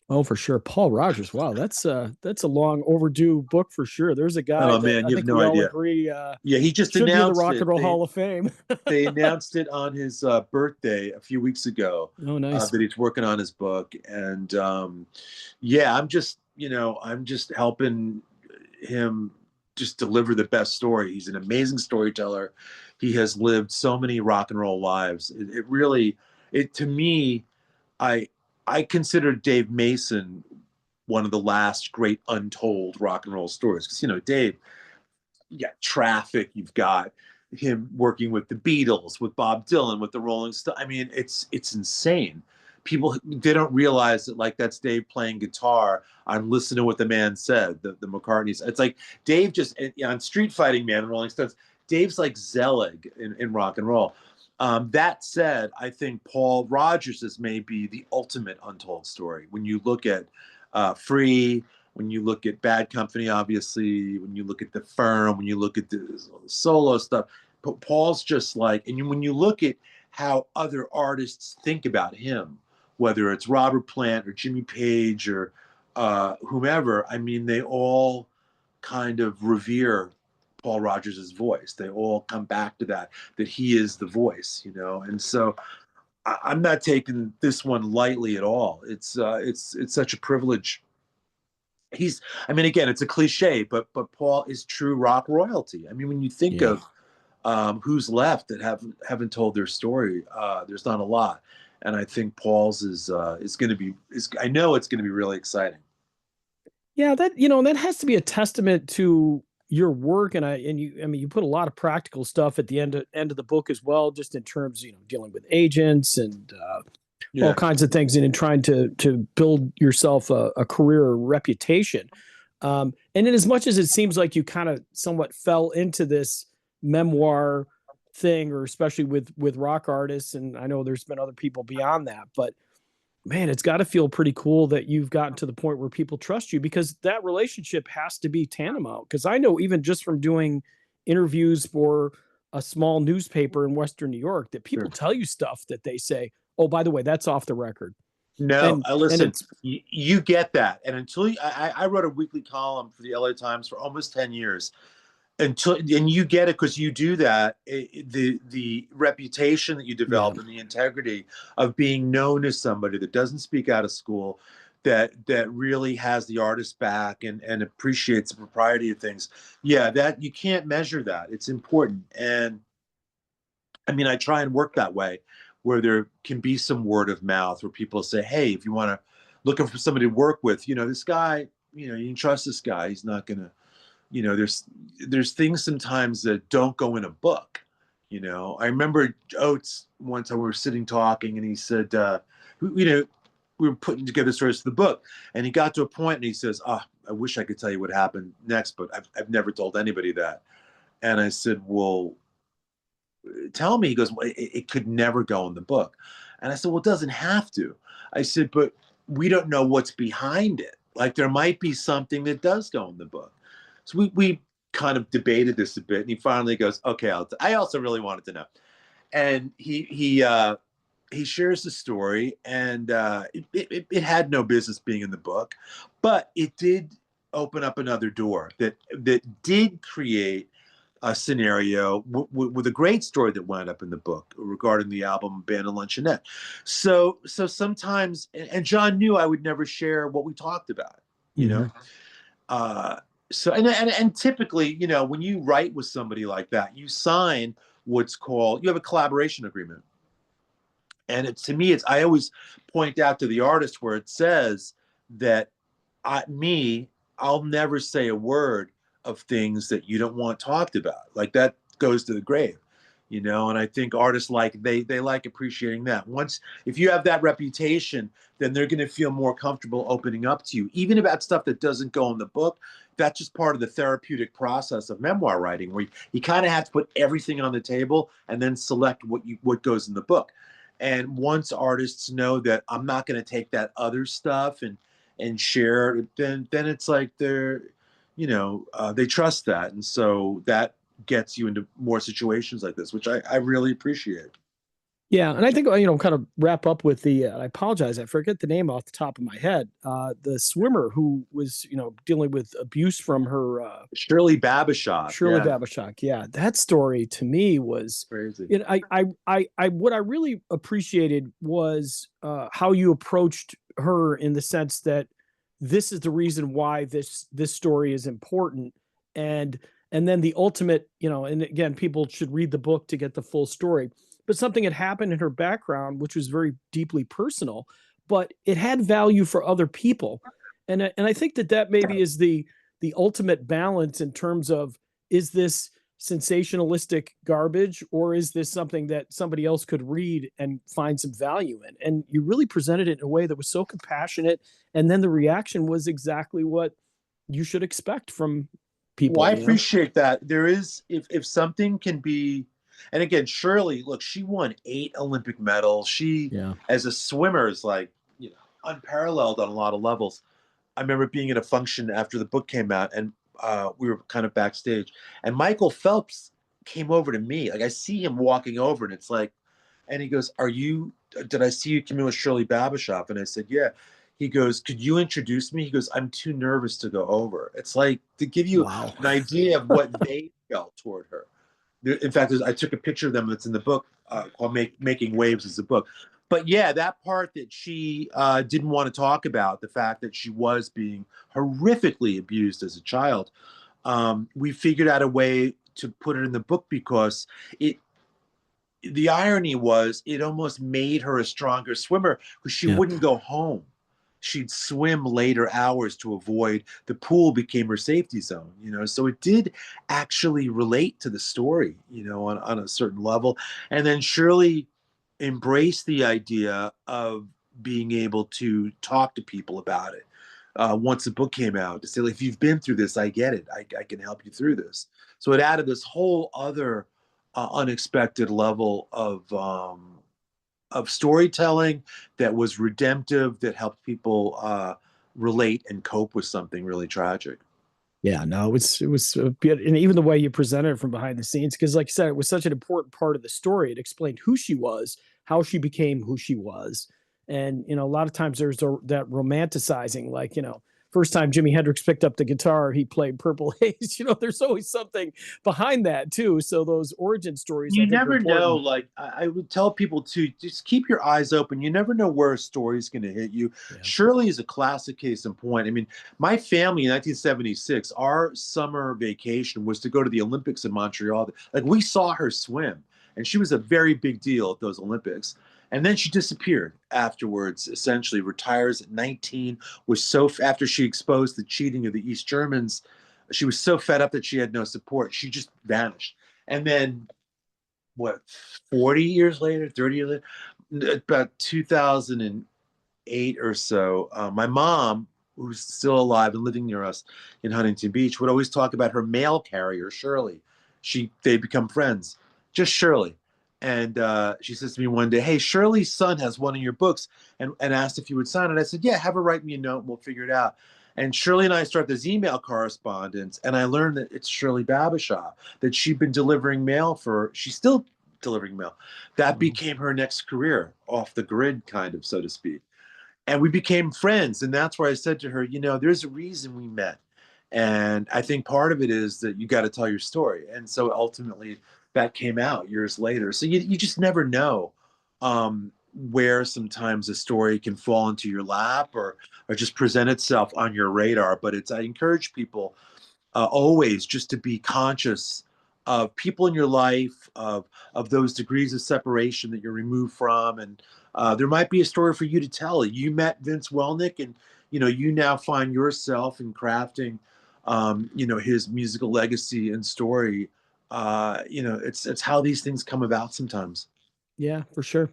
Oh, for sure. Paul Rogers. Wow, that's a long overdue book for sure. There's a guy Oh that man, I you have think no we all idea. agree Yeah, he just should be in the announced Rock and it. Roll They Hall of Fame. they announced it on his birthday a few weeks ago, Oh, nice. that he's working on his book. And yeah, I'm just helping him just deliver the best story. He's an amazing storyteller. He has lived so many rock and roll lives. It really, it to me, I I consider Dave Mason one of the last great untold rock and roll stories because Dave, you got Traffic, you've got him working with the Beatles, with Bob Dylan, with the Rolling Stones. I mean, it's insane. People, they don't realize that, like, that's Dave playing guitar on "Listen to What the Man Said," the McCartney's. It's like Dave just on Street Fighting Man and Rolling Stones. Dave's like Zelig in rock and roll. That said, I think Paul Rogers is maybe the ultimate untold story. When you look at Free, when you look at Bad Company, obviously, when you look at The Firm, when you look at the solo stuff, Paul's just like, and when you look at how other artists think about him, whether it's Robert Plant or Jimmy Page or whomever, I mean, they all kind of revere Paul Rogers' voice. They all come back to that he is the voice, And so I'm not taking this one lightly at all. It's such a privilege. I mean, again, it's a cliche, but Paul is true rock royalty. I mean, when you think Yeah. of who's left that haven't told their story, there's not a lot. And I think Paul's is going to be I know it's going to be really exciting. Yeah, that has to be a testament to your work. I mean, you put a lot of practical stuff at the end of the book as well, just in terms, dealing with agents and all Yeah. kinds of things, and in trying to build yourself a career or reputation. And in as much as it seems like you kind of somewhat fell into this memoir thing, or especially with rock artists, and I know there's been other people beyond that, but man, it's got to feel pretty cool that you've gotten to the point where people trust you, because that relationship has to be tantamount. Because I know, even just from doing interviews for a small newspaper in Western New York, that people Sure. tell you stuff that they say, "Oh, by the way, that's off the record." No, And I and listen. it's You get that, and until I wrote a weekly column for the LA Times for almost 10 years, and you get it because you do that. The reputation that you Yeah. develop and the integrity of being known as somebody that doesn't speak out of school, that really has the artist back and appreciates the propriety of things. Yeah, that you can't measure that. It's important. And I mean, I try and work that way, where there can be some word of mouth where people say, hey, if you want to, looking for somebody to work with, this guy, you can trust this guy. He's not gonna, there's things sometimes that don't go in a book. I remember Oates one time we were sitting talking, and he said, you know, we were putting together stories for the book, and he got to a point, and he says, I wish I could tell you what happened next, but I've never told anybody that. And I said, well, tell me. He goes, well, it could never go in the book. And I said, well, it doesn't have to. I said, but we don't know what's behind it. Like, there might be something that does go in the book. So we kind of debated this a bit, and he finally goes, okay, I also really wanted to know. And he shares the story, and it had no business being in the book, but it did open up another door that did create a scenario with a great story that wound up in the book regarding the album Band and Luncheonette. So sometimes, and John knew I would never share what we talked about, you know. Hmm. Uh, and typically, when you write with somebody like that, you sign what's called, you have a collaboration agreement. And to me, I always point out to the artist where it says that I'll never say a word of things that you don't want talked about. Like, that goes to the grave, and I think artists they like appreciating that. Once, if you have that reputation, then they're going to feel more comfortable opening up to you, even about stuff that doesn't go in the book. That's just part of the therapeutic process of memoir writing, where you kind of have to put everything on the table and then select what goes in the book. And once artists know that I'm not going to take that other stuff and share, then it's like they trust that, and so that gets you into more situations like this, which I really appreciate. Yeah, and I think kind of wrap up with the. I apologize, I forget the name off the top of my head. The swimmer who was dealing with abuse from her Shirley Babishak, Shirley yeah, Babishak. Yeah, that story to me was. crazy. What I really appreciated was how you approached her in the sense that this is the reason why this story is important, and then the ultimate, and again, people should read the book to get the full story. But something had happened in her background, which was very deeply personal, but it had value for other people, and I think that maybe is the ultimate balance in terms of, is this sensationalistic garbage, or is this something that somebody else could read and find some value in? And you really presented it in a way that was so compassionate, and then the reaction was exactly what you should expect from Well, people, I appreciate that. There is, if something can be, and again, Shirley, look, she won 8 Olympic medals. She, Yeah. as a swimmer, is like, unparalleled on a lot of levels. I remember being at a function after the book came out, and we were kind of backstage, and Michael Phelps came over to me. Like, I see him walking over, and it's like, and he goes, did I see you come in with Shirley Babishop? And I said, yeah. He goes, could you introduce me? He goes, I'm too nervous to go over. It's like, to give you Wow. an idea of what they felt toward her. In fact, I took a picture of them that's in the book, called Making Waves is a book. But yeah, that part that she didn't want to talk about, the fact that she was being horrifically abused as a child, we figured out a way to put it in the book, because the irony was it almost made her a stronger swimmer, because she Yeah. wouldn't go home. She'd swim later hours to avoid, the pool became her safety zone, so it did actually relate to the story, on a certain level. And then Shirley embraced the idea of being able to talk to people about it. Once the book came out, to say, like, if you've been through this, I get it. I can help you through this. So it added this whole other unexpected level of storytelling that was redemptive, that helped people relate and cope with something really tragic. Yeah, no, it was and even the way you presented it from behind the scenes, because like I said, it was such an important part of the story. It explained who she was, how she became who she was, and a lot of times there's that romanticizing, like first time Jimi Hendrix picked up the guitar, he played Purple Haze. There's always something behind that too. So those origin stories, I You think, are never know. important. Like I would tell people to just keep your eyes open. You never know where a story's going to hit you. Yeah. Shirley is a classic case in point. I mean, my family in 1976, our summer vacation was to go to the Olympics in Montreal. Like we saw her swim, and she was a very big deal at those Olympics. And then she disappeared afterwards, essentially retires at 19, was so, after she exposed the cheating of the East Germans, she was so fed up that she had no support. She just vanished. And then what, 40 years later, 30 years later, about 2008 or so, my mom, who's still alive and living near us in Huntington Beach, would always talk about her mail carrier, Shirley. They become friends, just Shirley. And she says to me one day, "Hey, Shirley's son has one of your books," and asked if you would sign it. I said, "Yeah, have her write me a note and we'll figure it out." And Shirley and I start this email correspondence, and I learned that it's Shirley Babashaw, that she'd been delivering mail she's still delivering mail. That Wow. became her next career, off the grid, kind of, so to speak. And we became friends. And that's where I said to her, there's a reason we met. And I think part of it is that you got to tell your story. And so ultimately that came out years later. So you just never know where sometimes a story can fall into your lap or just present itself on your radar. But I encourage people always just to be conscious of people in your life, of those degrees of separation that you're removed from, and there might be a story for you to tell. You met Vince Welnick, and you now find yourself in crafting, his musical legacy and story. It's how these things come about sometimes. Yeah, for sure.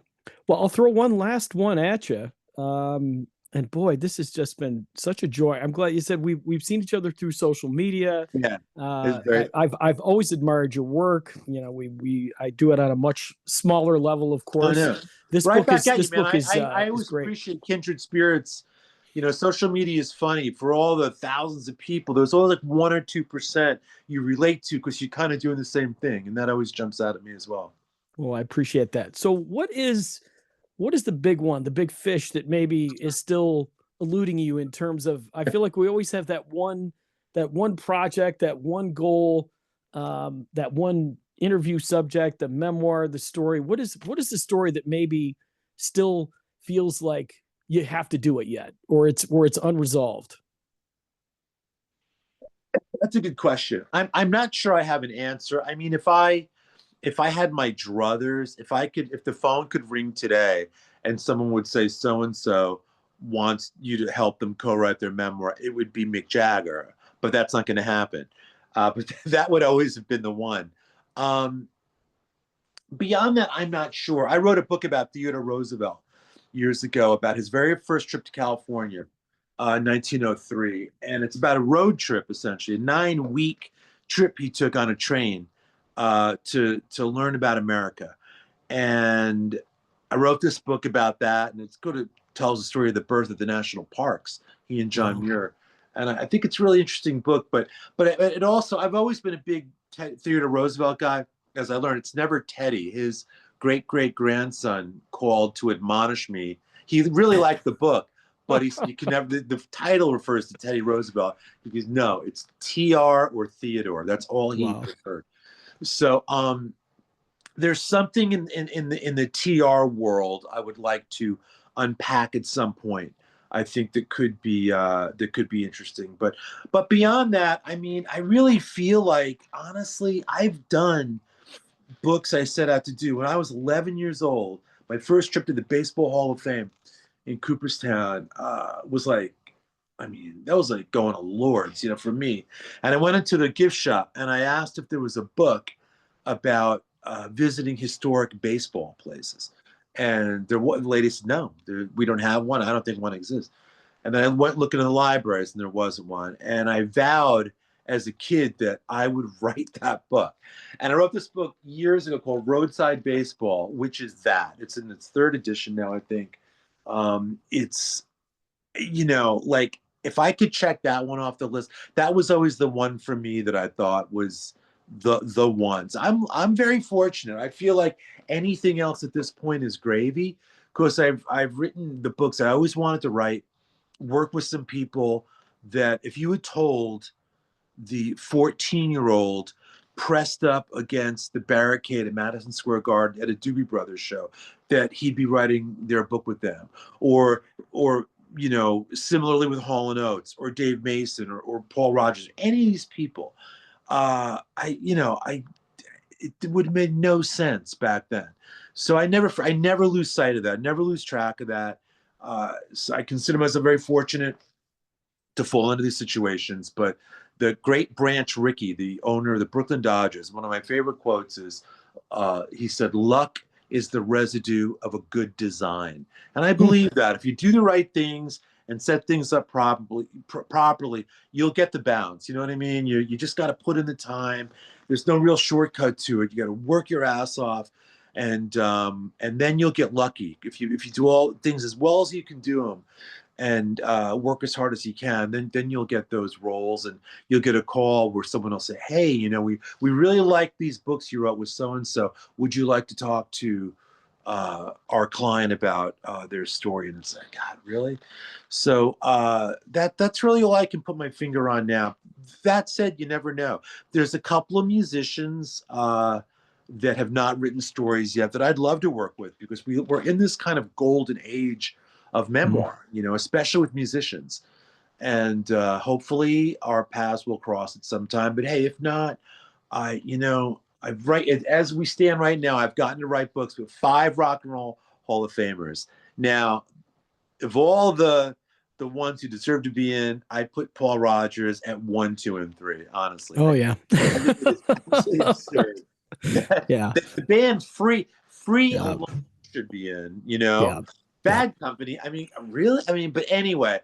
Well, I'll throw one last one at you. And boy, this has just been such a joy. I'm glad you said we've seen each other through social media. Yeah, it's very. I've always admired your work. I do it on a much smaller level, of I course. know. Right back at you, This man. book I is always great. appreciate kindred spirits. Social media is funny. For all the thousands of people, there's only like 1 or 2% you relate to because you're kind of doing the same thing, and that always jumps out at me as well. Well, I appreciate that. So what is the big one, the big fish that maybe is still eluding you in terms of, I feel like we always have that one project, that one goal, that one interview subject, the memoir, the story. What is the story that maybe still feels like you have to do it yet, or it's unresolved? That's a good question. I'm not sure I have an answer. I mean, if I had my druthers, if the phone could ring today and someone would say so and so wants you to help them co-write their memoir, it would be Mick Jagger. But that's not going to happen. But that would always have been the one. Um, Beyond that, I'm not sure. I wrote a book about Theodore Roosevelt years ago about his very first trip to California, 1903, and it's about a road trip, essentially a 9-week trip he took on a train to learn about America. And I wrote this book about that, and it's good. It tells the story of the birth of the national parks. He and John Wow. Muir, and I think it's a really interesting book. But it also, I've always been a big Theodore Roosevelt guy. As I learned, it's never Teddy. His great great grandson called to admonish me. He really liked the book, but you can never. The title refers to Teddy Roosevelt. He goes, no, it's TR or Theodore. That's all he Wow. preferred. So there's something in the TR world I would like to unpack at some point. I think that could be interesting. But beyond that, I mean, I really feel like honestly, I've done books I set out to do when I was 11 years old. My first trip to the Baseball Hall of Fame in Cooperstown was like, I mean, that was like going to Lord's, for me. And I went into the gift shop and I asked if there was a book about visiting historic baseball places. And the lady said, no, we don't have one. I don't think one exists. And then I went looking in the libraries and there wasn't one. And I vowed as a kid that I would write that book. And I wrote this book years ago called Roadside Baseball, which is that. It's in its third edition now, I think. It's, like if I could check that one off the list, that was always the one for me that I thought was the ones. I'm very fortunate. I feel like anything else at this point is gravy because I've written the books I always wanted to write, work with some people that if you had told the 14-year-old pressed up against the barricade at Madison Square Garden at a Doobie Brothers show that he'd be writing their book with them, or you know, similarly with Hall and Oates or Dave Mason or Paul Rogers, any of these people, it would have made no sense back then. So I never lose sight of that, never lose track of that. So I consider myself very fortunate to fall into these situations. But the great Branch Rickey, the owner of the Brooklyn Dodgers, one of my favorite quotes is, he said, "Luck is the residue of a good design." And I believe that if you do the right things and set things up properly, you'll get the bounce. You know what I mean? You just got to put in the time. There's no real shortcut to it. You got to work your ass off, and then you'll get lucky if you do all things as well as you can do them, and work as hard as you can. Then you'll get those roles, and you'll get a call where someone will say, "Hey, you know, we really like these books you wrote with so and so. Would you like to talk to our client about their story?" And it's like, God, really? So that's really all I can put my finger on now. That said, you never know. There's a couple of musicians that have not written stories yet that I'd love to work with, because we're in this kind of golden age of memoir, you know, especially with musicians. And hopefully our paths will cross at some time. But hey, if not, I've as we stand right now, I've gotten to write books with 5 Rock and Roll Hall of Famers. Now, of all the ones who deserve to be in, I put Paul Rogers at 1, 2, and 3. Honestly, Oh yeah. I think it is absolutely absurd. Yeah. The band Free Yeah. alone should be in. You know, Yeah. Yeah. Bad Company. I mean, really. I mean, but anyway,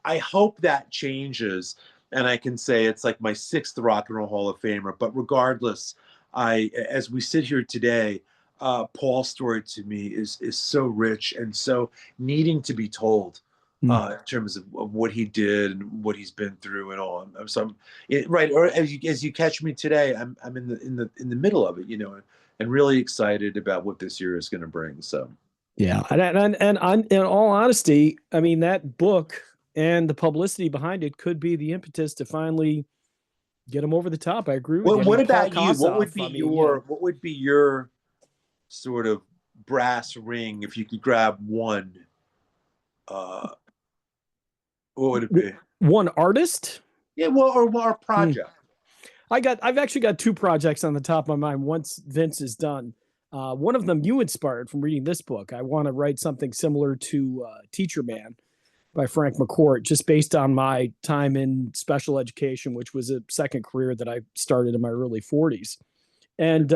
I hope that changes, and I can say it's like my 6th Rock and Roll Hall of Famer. But regardless, as we sit here today, Paul's story to me is so rich and so needing to be told. In terms of what he did and what he's been through and all. Right, or as you catch me today, I'm in the middle of it, you know, and really excited about what this year is going to bring. So Yeah. In all honesty, I mean, that book and the publicity behind it could be the impetus to finally get him over the top. I agree with you. I what mean, Paul about you? Kossoff, I mean, you know, What would be your sort of brass ring if you could grab one? Uh, what would it be? one artist. Yeah, well, or a project. I've actually got 2 projects on the top of my mind once Vince is done. One of them you inspired from reading this book. I want to write something similar to Teacher Man by Frank McCourt, just based on my time in special education, which was a second career that I started in my early 40s. And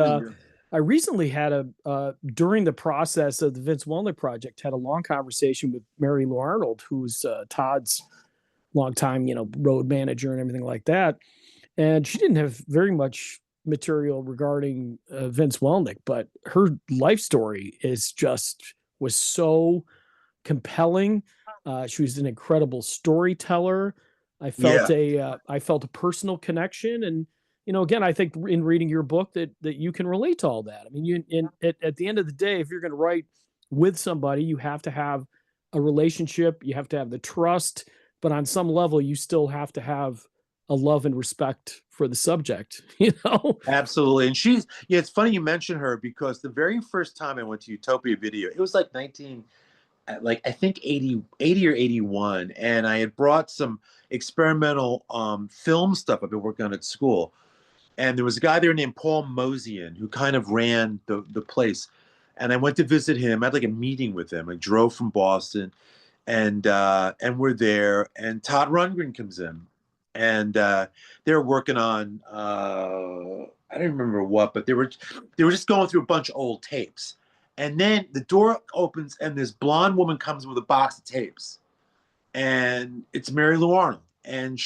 I recently had during the process of the Vince Wellner project, had a long conversation with Mary Lou Arnold, who's Todd's longtime, you know, road manager and everything like that. And she didn't have very much material regarding Vince Welnick, but her life story was so compelling. She was an incredible storyteller. Yeah, I felt a personal connection, and you know, again, I think in reading your book that you can relate to all that. I mean, at the end of the day, if you're going to write with somebody, you have to have a relationship, you have to have the trust, but on some level, you still have to have a love and respect for the subject. You know? absolutely. And it's funny you mention her, because the very first time I went to Utopia Video, it was like I think 80 or 81. And I had brought some experimental film stuff I've been working on at school. And there was a guy there named Paul Mosian who kind of ran the place. And I went to visit him. I had like a meeting with him. I drove from Boston, and we're there. And Todd Rundgren comes in, and they're working on I don't remember what, but they were just going through a bunch of old tapes. And then the door opens, and this blonde woman comes with a box of tapes, and it's Mary Lou Arnold, and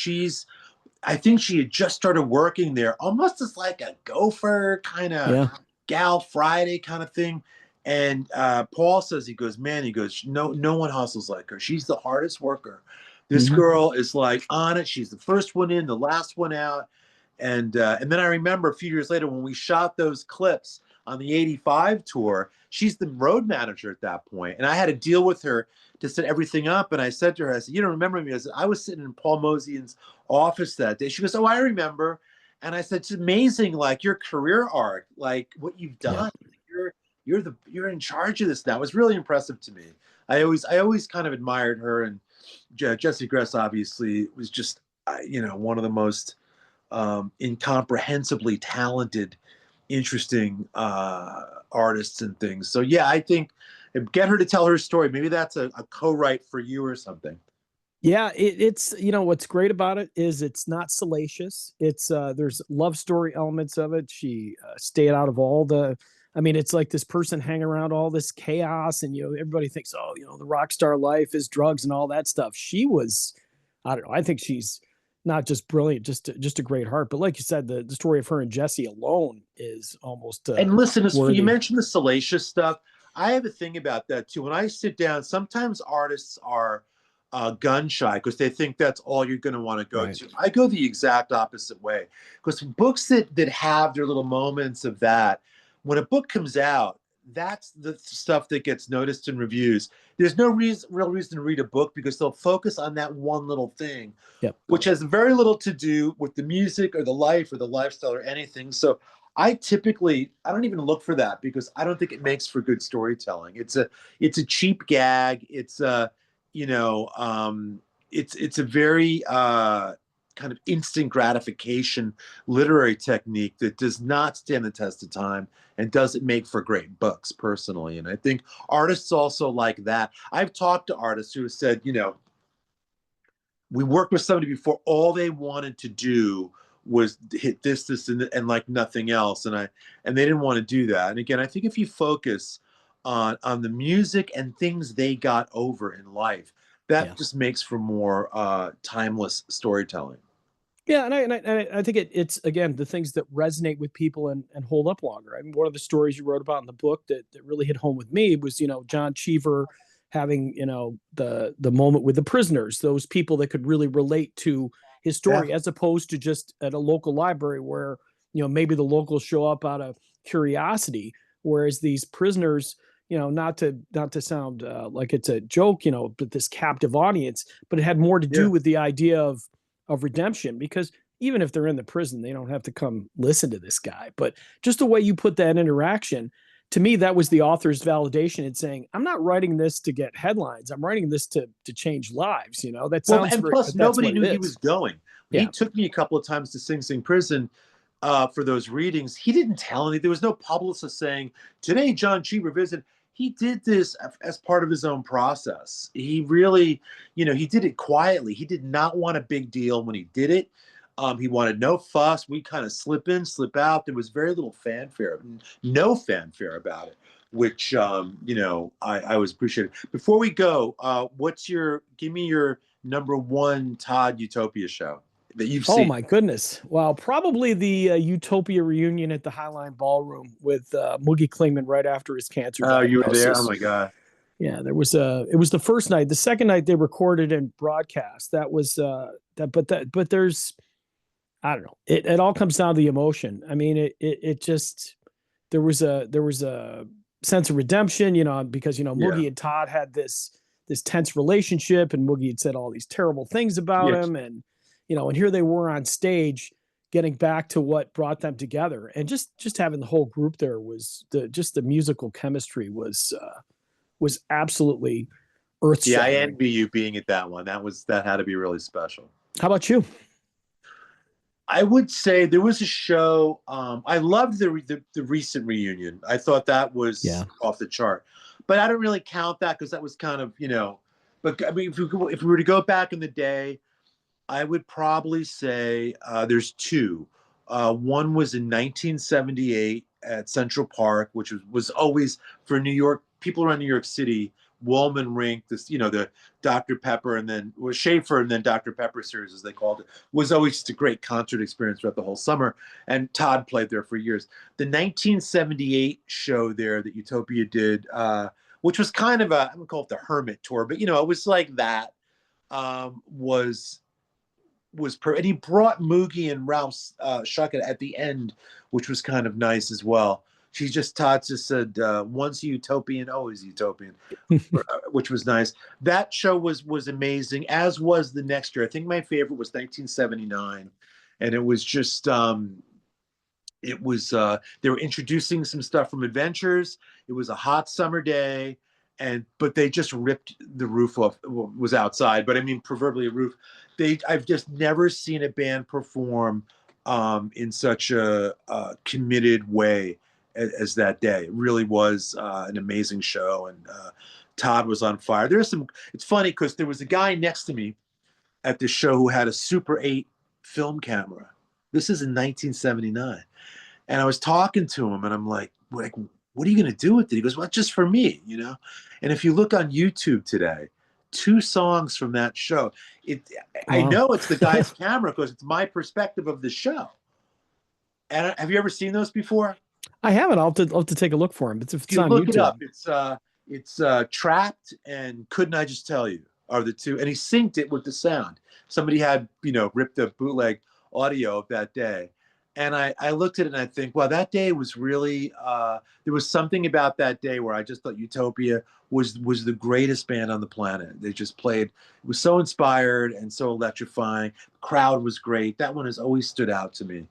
I think she had just started working there, almost as like a gopher kind of Yeah. gal Friday kind of thing. And Paul says, he goes, man, he goes, no one hustles like her. She's the hardest worker. This girl is like on it. She's the first one in, the last one out. And then I remember a few years later when we shot those clips, on the '85 tour. She's the road manager at that point, and I had to deal with her to set everything up. And I said to her, I said, "You don't remember me?" I said, "I was sitting in Paul Mosian's office that day." She goes, "Oh, I remember." And I said, "It's amazing, like your career arc, like what you've Yeah. done. You're in charge of this now." It was really impressive to me. I always kind of admired her, and Jesse Gress obviously was just one of the most incomprehensibly talented, interesting artists and things. So yeah, I think get her to tell her story. Maybe that's a co-write for you or something. Yeah, it's what's great about it is it's not salacious. It's there's love story elements of it. She stayed out of all the. I mean, it's like this person hanging around all this chaos, and everybody thinks, oh, the rock star life is drugs and all that stuff. She was, I don't know. I think she's not just brilliant, just a great heart. But like you said, the story of her and Jesse alone is almost And listen, you worthy. mentioned the salacious stuff. I have a thing about that too. When I sit down, sometimes artists are gun shy because they think that's all you're going to want to go Right. to. I go the exact opposite way because books that have their little moments of that, when a book comes out, that's the stuff that gets noticed in reviews. There's no real reason to read a book because they'll focus on that one little thing, Yep. which has very little to do with the music or the life or the lifestyle or anything. So I don't even look for that because I don't think it makes for good storytelling. It's a cheap gag. It's a you know it's a very kind of instant gratification literary technique that does not stand the test of time and doesn't make for great books personally. And I think artists also like that. I've talked to artists who have said, we worked with somebody before, all they wanted to do was hit this and like nothing else, and they didn't want to do that. And again, I think if you focus on the music and things they got over in life, that Yeah. just makes for more timeless storytelling. Yeah, and I think it's again the things that resonate with people and hold up longer. I mean, one of the stories you wrote about in the book that really hit home with me was John Cheever having the moment with the prisoners, those people that could really relate to his Yeah, story, as opposed to just at a local library where maybe the locals show up out of curiosity, whereas these prisoners. Not to sound like it's a joke, but this captive audience, but it had more to yeah. do with the idea of redemption, because even if they're in the prison, they don't have to come listen to this guy. But just the way you put that interaction, to me, that was the author's validation in saying, I'm not writing this to get headlines. I'm writing this to change lives. That Well, sounds and very, plus but that's nobody what it knew he is. was going. When he Yeah. took me a couple of times to Sing Sing Prison for those readings, he didn't tell any. There was no publicist saying, "Today, John Cheever visited." He did this as part of his own process. He really, he did it quietly. He did not want a big deal when he did it. He wanted no fuss. We kind of slip in, slip out. There was very little fanfare, no fanfare about it, which I always appreciated. Before we go, give me your number one Todd Utopia show that you've Oh seen. my goodness. Well, probably the Utopia reunion at the Highline Ballroom with Moogie Klingman right after his cancer Oh, you were there. Oh diagnosis. my God. Yeah, it was the first night. The second night they recorded and broadcast. That was but there's I don't know. It all comes down to the emotion. I mean, it just there was a sense of redemption, because Yeah. Moogie and Todd had this tense relationship, and Moogie had said all these terrible things about Yeah. him, and here they were on stage getting back to what brought them together, and just having the whole group there was the musical chemistry was absolutely earth Yeah. I shattering. envy you being at that one. That had to be really special. How about you? I would say there was a show. I loved the recent reunion. I thought that was Yeah. off the chart, but I don't really count that because that was kind of. But I mean, if we were to go back in the day, I would probably say there's two. One was in 1978 at Central Park, which was always for New York people around New York City. Woolman Rink, the Dr. Pepper, and then was Schaefer, and then Dr. Pepper series, as they called it, was always just a great concert experience throughout the whole summer. And Todd played there for years. The 1978 show there that Utopia did, which was kind of I would call it the hermit tour, but it was like that. And he brought Moogie and Ralph Schuckett at the end, which was kind of nice as well. Todd just said, once a utopian, always utopian, which was nice. That show was amazing, as was the next year. I think my favorite was 1979, and it was just it was they were introducing some stuff from Adventures. It was a hot summer day, and but they just ripped the roof off. Well, it was outside, but I mean, proverbially a roof. I've just never seen a band perform in such a committed way as that day. It really was an amazing show, and Todd was on fire. There's some. It's funny because there was a guy next to me at the show who had a Super 8 film camera. This is in 1979. And I was talking to him, and I'm like, what are you going to do with it? He goes, well, just for me, you know? And if you look on YouTube today, 2 songs from that show, I Wow. know it's the guy's camera because it's my perspective of the show. And have you ever seen those before? I haven't. I'll have to take a look for him. If If it's you on look it YouTube. up, it's Trapped and Couldn't I Just Tell You are the two. And he synced it with the sound. Somebody had, ripped the bootleg audio of that day. And I looked at it and I think, well, that day was really, there was something about that day where I just thought Utopia was the greatest band on the planet. They just played, it was so inspired and so electrifying. The crowd was great. That one has always stood out to me.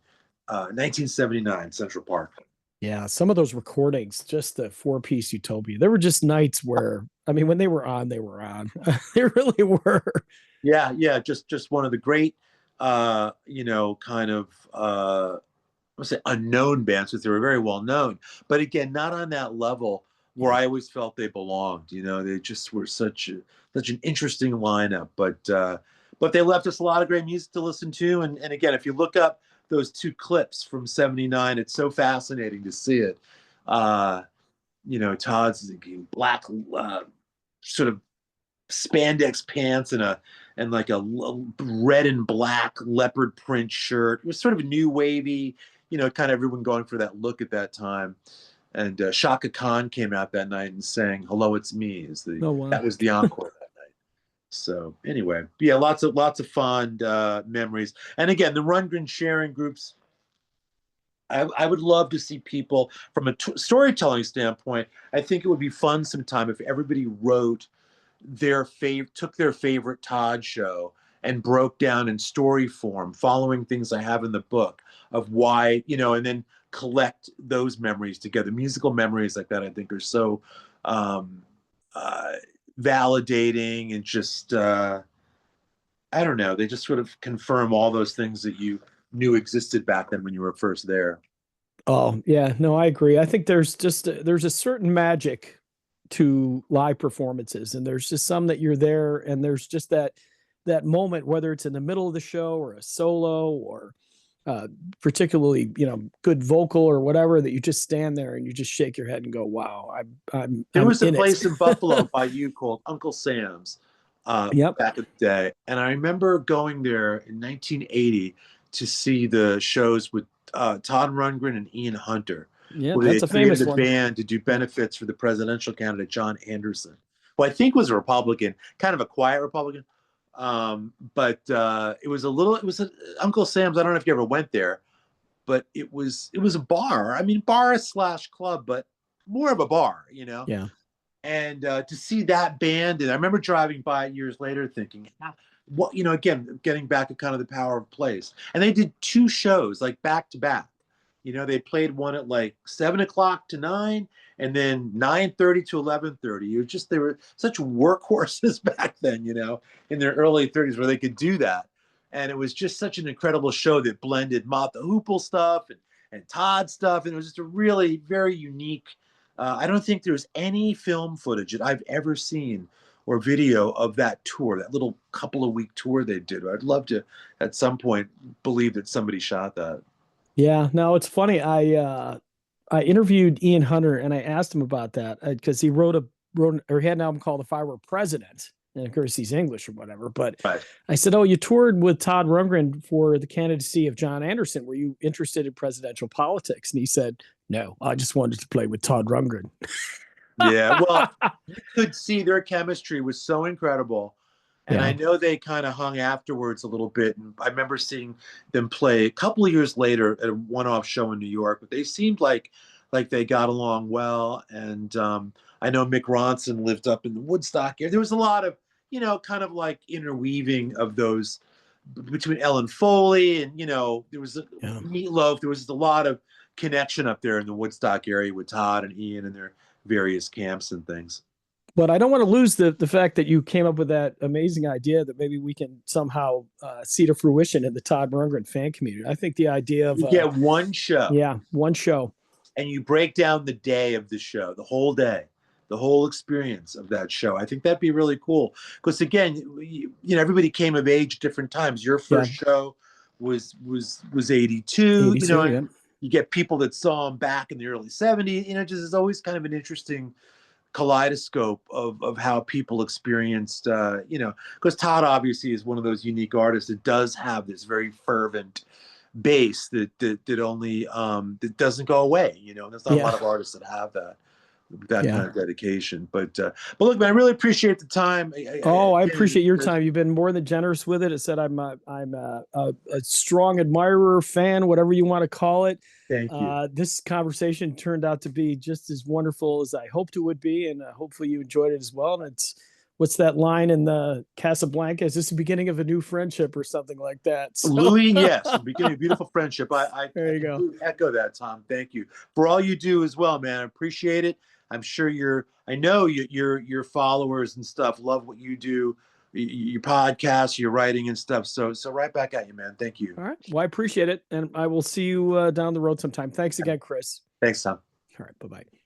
1979, Central Park. Yeah, some of those recordings, just the 4-piece Utopia, there were just nights where, I mean, when they were on, they were on. They really were. Yeah, just one of the great, kind of, let's say unknown bands because they were very well known, but again, not on that level where I always felt they belonged. They just were such an interesting lineup, but they left us a lot of great music to listen to. And again, if you look up those 2 clips from '79, it's so fascinating to see it. Todd's black, sort of spandex pants and like a red and black leopard print shirt. It was sort of a new wavy, kind of everyone going for that look at that time. And Shaka Khan came out that night and sang "Hello, It's Me." Oh, wow. That was the encore that night. So anyway, yeah, lots of fond memories. And again, the Rundgren sharing groups. I would love to see people from a storytelling standpoint. I think it would be fun sometime if everybody wrote took their favorite Todd show and broke down in story form, following things I have in the book of why, and then collect those memories together. Musical memories like that, I think, are so validating and just, I don't know, they just sort of confirm all those things that you knew existed back then when you were first there. Oh, yeah, no, I agree. I think there's a certain magic to live performances, and there's just some that you're there, and there's just that moment, whether it's in the middle of the show or a solo or particularly good vocal or whatever, that you just stand there and you just shake your head and go, wow, There I'm was a in it. place in Buffalo by you called Uncle Sam's Yep. back in the day. And I remember going there in 1980 to see the shows with Todd Rundgren and Ian Hunter, Yeah, where they that's a had created famous a one. band to do benefits for the presidential candidate, John Anderson, who I think was a Republican, kind of a quiet Republican. But it was Uncle Sam's. I don't know if you ever went there, but it was a bar. I mean, bar slash club, but more of a bar, Yeah. and to see that band, and I remember driving by it years later thinking, what, again, getting back at kind of the power of place. And they did 2 shows like back to back. They played one at like 7 o'clock to 9, and then 9:30 to 11:30. They were such workhorses back then, in their early 30s where they could do that. And it was just such an incredible show that blended Mott the Hoople stuff and Todd stuff. And it was just a really very unique. I don't think there's any film footage that I've ever seen or video of that tour, that little couple of week tour they did. I'd love to, at some point, believe that somebody shot that. Yeah. No, it's funny. I interviewed Ian Hunter and I asked him about that because he wrote or he had an album called If I Were President. And of course he's English or whatever. But Right. I said, "Oh, you toured with Todd Rundgren for the candidacy of John Anderson. Were you interested in presidential politics?" And he said, "No, I just wanted to play with Todd Rundgren." Yeah, well, you could see their chemistry was so incredible. And I Yeah. know they kind of hung afterwards a little bit. And I remember seeing them play a couple of years later at a one-off show in New York, but they seemed like like they got along well. And I know Mick Ronson lived up in the Woodstock area. There was a lot of, kind of like interweaving of those between Ellen Foley and, there was Yeah. Meatloaf. There was just a lot of connection up there in the Woodstock area with Todd and Ian and their various camps and things. But I don't want to lose the fact that you came up with that amazing idea that maybe we can somehow see to fruition in the Todd Rundgren fan community. I think the idea of You get one show. Yeah, one show. And you break down the day of the show, the whole day, the whole experience of that show. I think that'd be really cool. Because again, everybody came of age different times. Your first show was 82. 82, yeah. You get people that saw him back in the early 70s. Just it's always kind of an interesting kaleidoscope of how people experienced, because Todd obviously is one of those unique artists that does have this very fervent base that only that doesn't go away. There's not a lot of artists that have that kind of dedication. But look, man, I really appreciate the time. I appreciate your time. You've been more than generous with it. I said I'm a strong admirer, fan, whatever you want to call it. Thank you. This conversation turned out to be just as wonderful as I hoped it would be, and hopefully you enjoyed it as well. And what's that line in the Casablanca? Is this the beginning of a new friendship or something like that? So. Louis, yes, the beginning of a beautiful friendship. There you go. Echo that, Thom. Thank you for all you do as well, man. I appreciate it. I'm sure I know your followers and stuff love what you do, your podcast, your writing and stuff. So right back at you, man. Thank you. All right. Well, I appreciate it. And I will see you down the road sometime. Thanks again, Chris. Thanks, Thom. All right. Bye-bye.